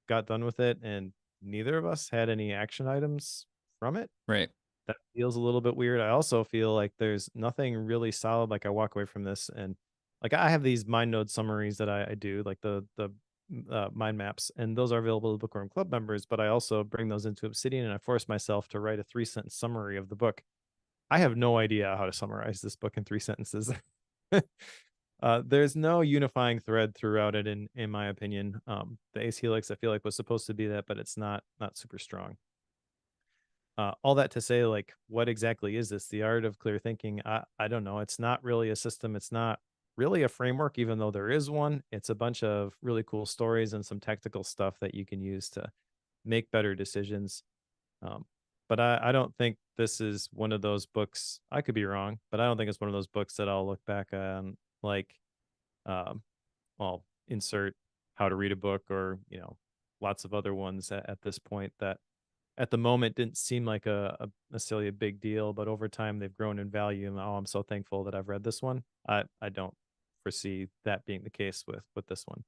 got done with it, and neither of us had any action items from it. Right. That feels a little bit weird. I also feel like there's nothing really solid. Like I walk away from this, and like I have these mind node summaries that I do, like the mind maps, and those are available to Bookworm Club members. But I also bring those into Obsidian, and I force myself to write a 3 sentence summary of the book. I have no idea how to summarize this book in 3 sentences. There's no unifying thread throughout it, in my opinion. The Ace Helix, I feel like, was supposed to be that, but it's not super strong. All that to say, like, what exactly is this? The art of clear thinking? I don't know. It's not really a system. It's not really a framework, even though there is one. It's a bunch of really cool stories and some technical stuff that you can use to make better decisions. Um, but I don't think this is one of those books. I could be wrong, but I don't think it's one of those books that I'll look back on like, um, well, insert how to read a book, or lots of other ones at this point that at the moment didn't seem like a necessarily a big deal, but over time they've grown in value. And oh, I'm so thankful that I've read this one. I don't foresee that being the case with this one.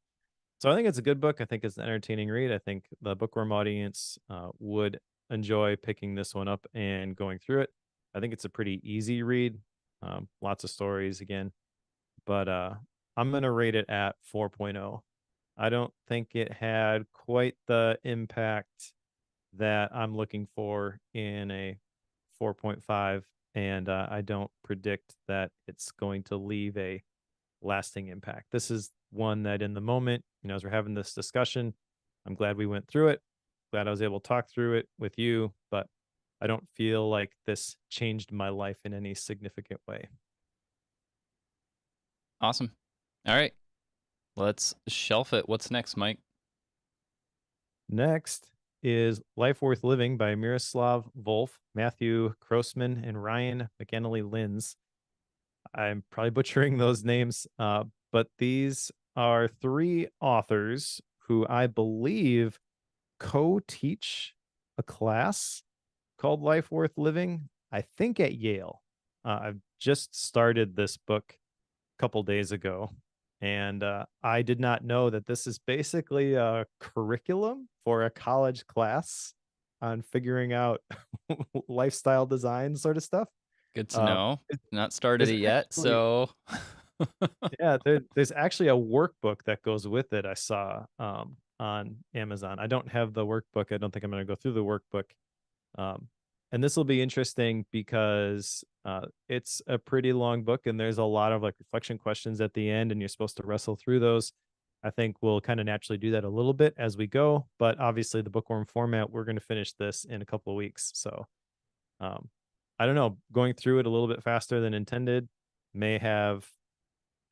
So I think it's a good book. I think it's an entertaining read. I think the Bookworm audience would enjoy picking this one up and going through it. I think it's a pretty easy read. Lots of stories again, but I'm going to rate it at 4.0. I don't think it had quite the impact that I'm looking for in a 4.5, and I don't predict that it's going to leave a lasting impact. This is one that in the moment, as we're having this discussion, I'm glad we went through it. Glad I was able to talk through it with you, but I don't feel like this changed my life in any significant way. Awesome. All right. Let's shelf it. What's next, Mike? Next is Life Worth Living by Miroslav Volf, Matthew Grossman, and Ryan McAnally Linz. I'm probably butchering those names, but these are 3 authors who I believe co-teach a class called Life Worth Living, I think at Yale. I've just started this book a couple days ago, and I did not know that this is basically a curriculum for a college class on figuring out lifestyle design sort of stuff. Good to Uh, know. it- Not started there's it yet, actually so Yeah, there's actually a workbook that goes with it. I saw on Amazon. I don't have the workbook. I don't think I'm going to go through the workbook. Um, and this will be interesting because it's a pretty long book, and there's a lot of like reflection questions at the end, and you're supposed to wrestle through those. I think we'll kind of naturally do that a little bit as we go, but obviously the bookworm format, we're going to finish this in a couple of weeks. So um, I don't know, going through it a little bit faster than intended may have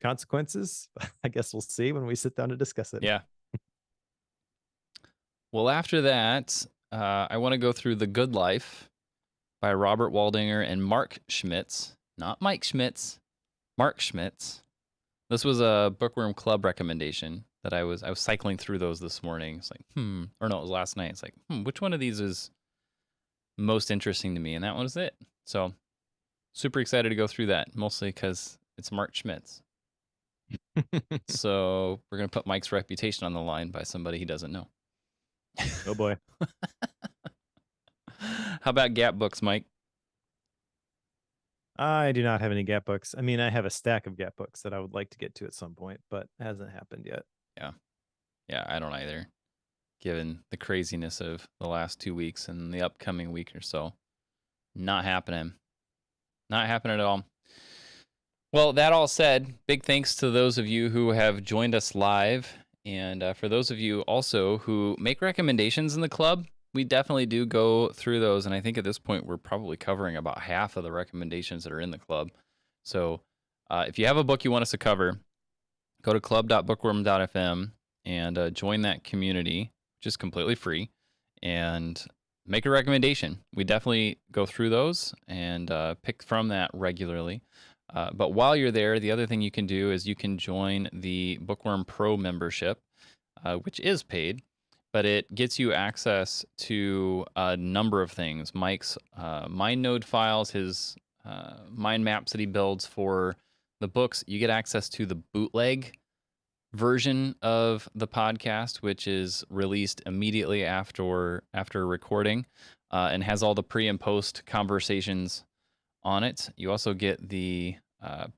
consequences. I guess we'll see when we sit down to discuss it. yeah. Well, after that, I want to go through The Good Life by Robert Waldinger and Mark Schmitz. Not Mike Schmitz, Mark Schmitz. This was a Bookworm Club recommendation that I was cycling through those this morning. It's like, or no, it was last night. It's like, which one of these is most interesting to me? And that one was it. So super excited to go through that, mostly because it's Mark Schmitz. So we're going to put Mike's reputation on the line by somebody he doesn't know. Oh boy. How about Gap books, Mike? I do not have any Gap books. I mean, I have a stack of Gap books that I would like to get to at some point, but it hasn't happened yet. Yeah. Yeah, I don't either, given the craziness of the last 2 weeks and the upcoming week or so. Not happening. Not happening at all. Well, that all said, big thanks to those of you who have joined us live And for those of you also who make recommendations in the club, we definitely do go through those. And I think at this point, we're probably covering about half of the recommendations that are in the club. So if you have a book you want us to cover, go to club.bookworm.fm and join that community, which is completely free, and make a recommendation. We definitely go through those and pick from that regularly. But while you're there, the other thing you can do is you can join the Bookworm Pro membership, which is paid, but it gets you access to a number of things. Mike's MindNode files, his mind maps that he builds for the books. You get access to the bootleg version of the podcast, which is released immediately after recording, and has all the pre and post conversations on it. You also get the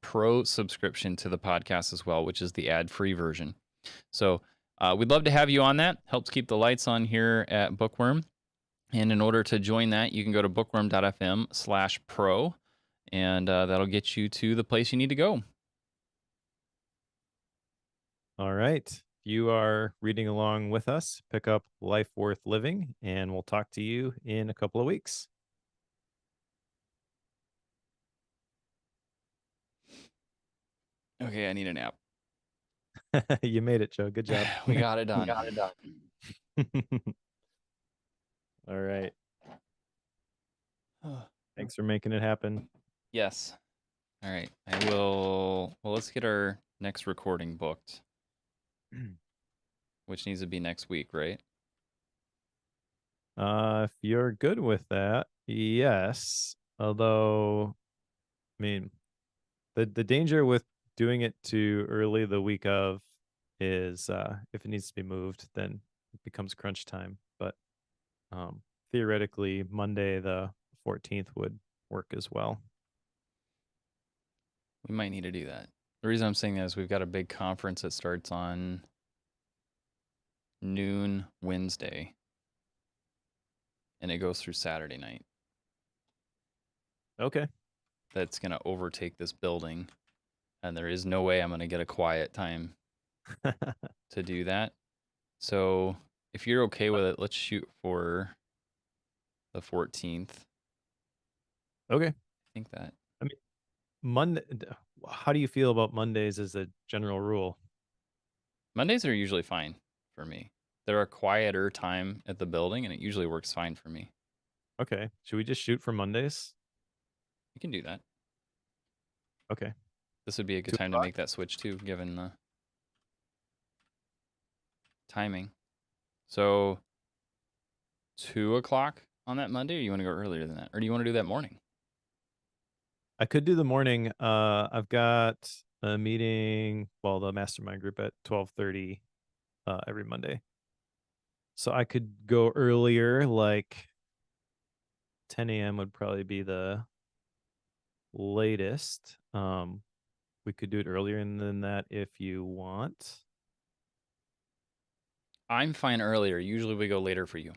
pro subscription to the podcast as well, which is the ad-free version. So we'd love to have you on that. Helps keep the lights on here at Bookworm. And in order to join that, you can go to bookworm.fm/pro, and that'll get you to the place you need to go. All right. If you are reading along with us, pick up Life Worth Living, and we'll talk to you in a couple of weeks. Okay, I need a nap. You made it, Joe. Good job. We got it done. All right. Thanks for making it happen. Yes. All right. I will. Well, let's get our next recording booked, which needs to be next week, right? If you're good with that, yes. Although, I mean, the danger with doing it too early the week of is if it needs to be moved, then it becomes crunch time. But theoretically, Monday the 14th would work as well. We might need to do that. The reason I'm saying that is we've got a big conference that starts on noon Wednesday, and it goes through Saturday night. Okay. That's going to overtake this building, and there is no way I'm going to get a quiet time to do that. So if you're okay with it, let's shoot for the 14th. Okay. I think that. I mean, Monday. How do you feel about Mondays as a general rule? Mondays are usually fine for me. They're a quieter time at the building, and it usually works fine for me. Okay. Should we just shoot for Mondays? You can do that. Okay. This would be a good time to make that switch too, given the timing. So 2 o'clock on that Monday, or you want to go earlier than that? Or do you want to do that morning? I could do the morning. I've got a meeting, well, the mastermind group at 12:30 every Monday. So I could go earlier, like 10 a.m. would probably be the latest. We could do it earlier than that if you want. I'm fine earlier. Usually we go later for you.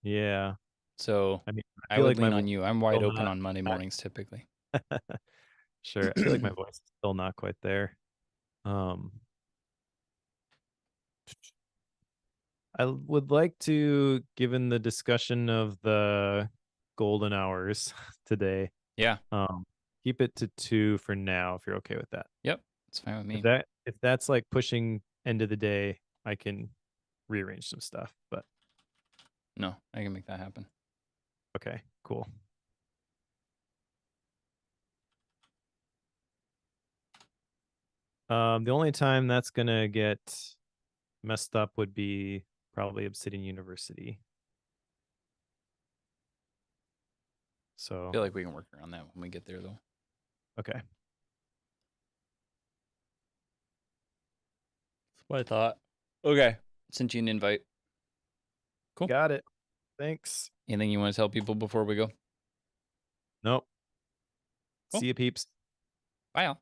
Yeah. So I mean, I feel would like my lean on you. I'm wide still open not on Monday mornings typically. Sure. I feel like my voice is still not quite there. I would like to, given the discussion of the golden hours today, Yeah. keep it to 2 for now, if you're okay with that. Yep. It's fine with me. If that's like pushing end of the day, I can rearrange some stuff. But No, I can make that happen. okay, cool. The only time that's gonna get messed up would be probably Obsidian University. So I feel like we can work around that when we get there, though. okay. That's what I thought. Okay. Sent you an invite. Cool. Got it. Thanks. Anything you want to tell people before we go? Nope. Cool. See you, peeps. Bye, all.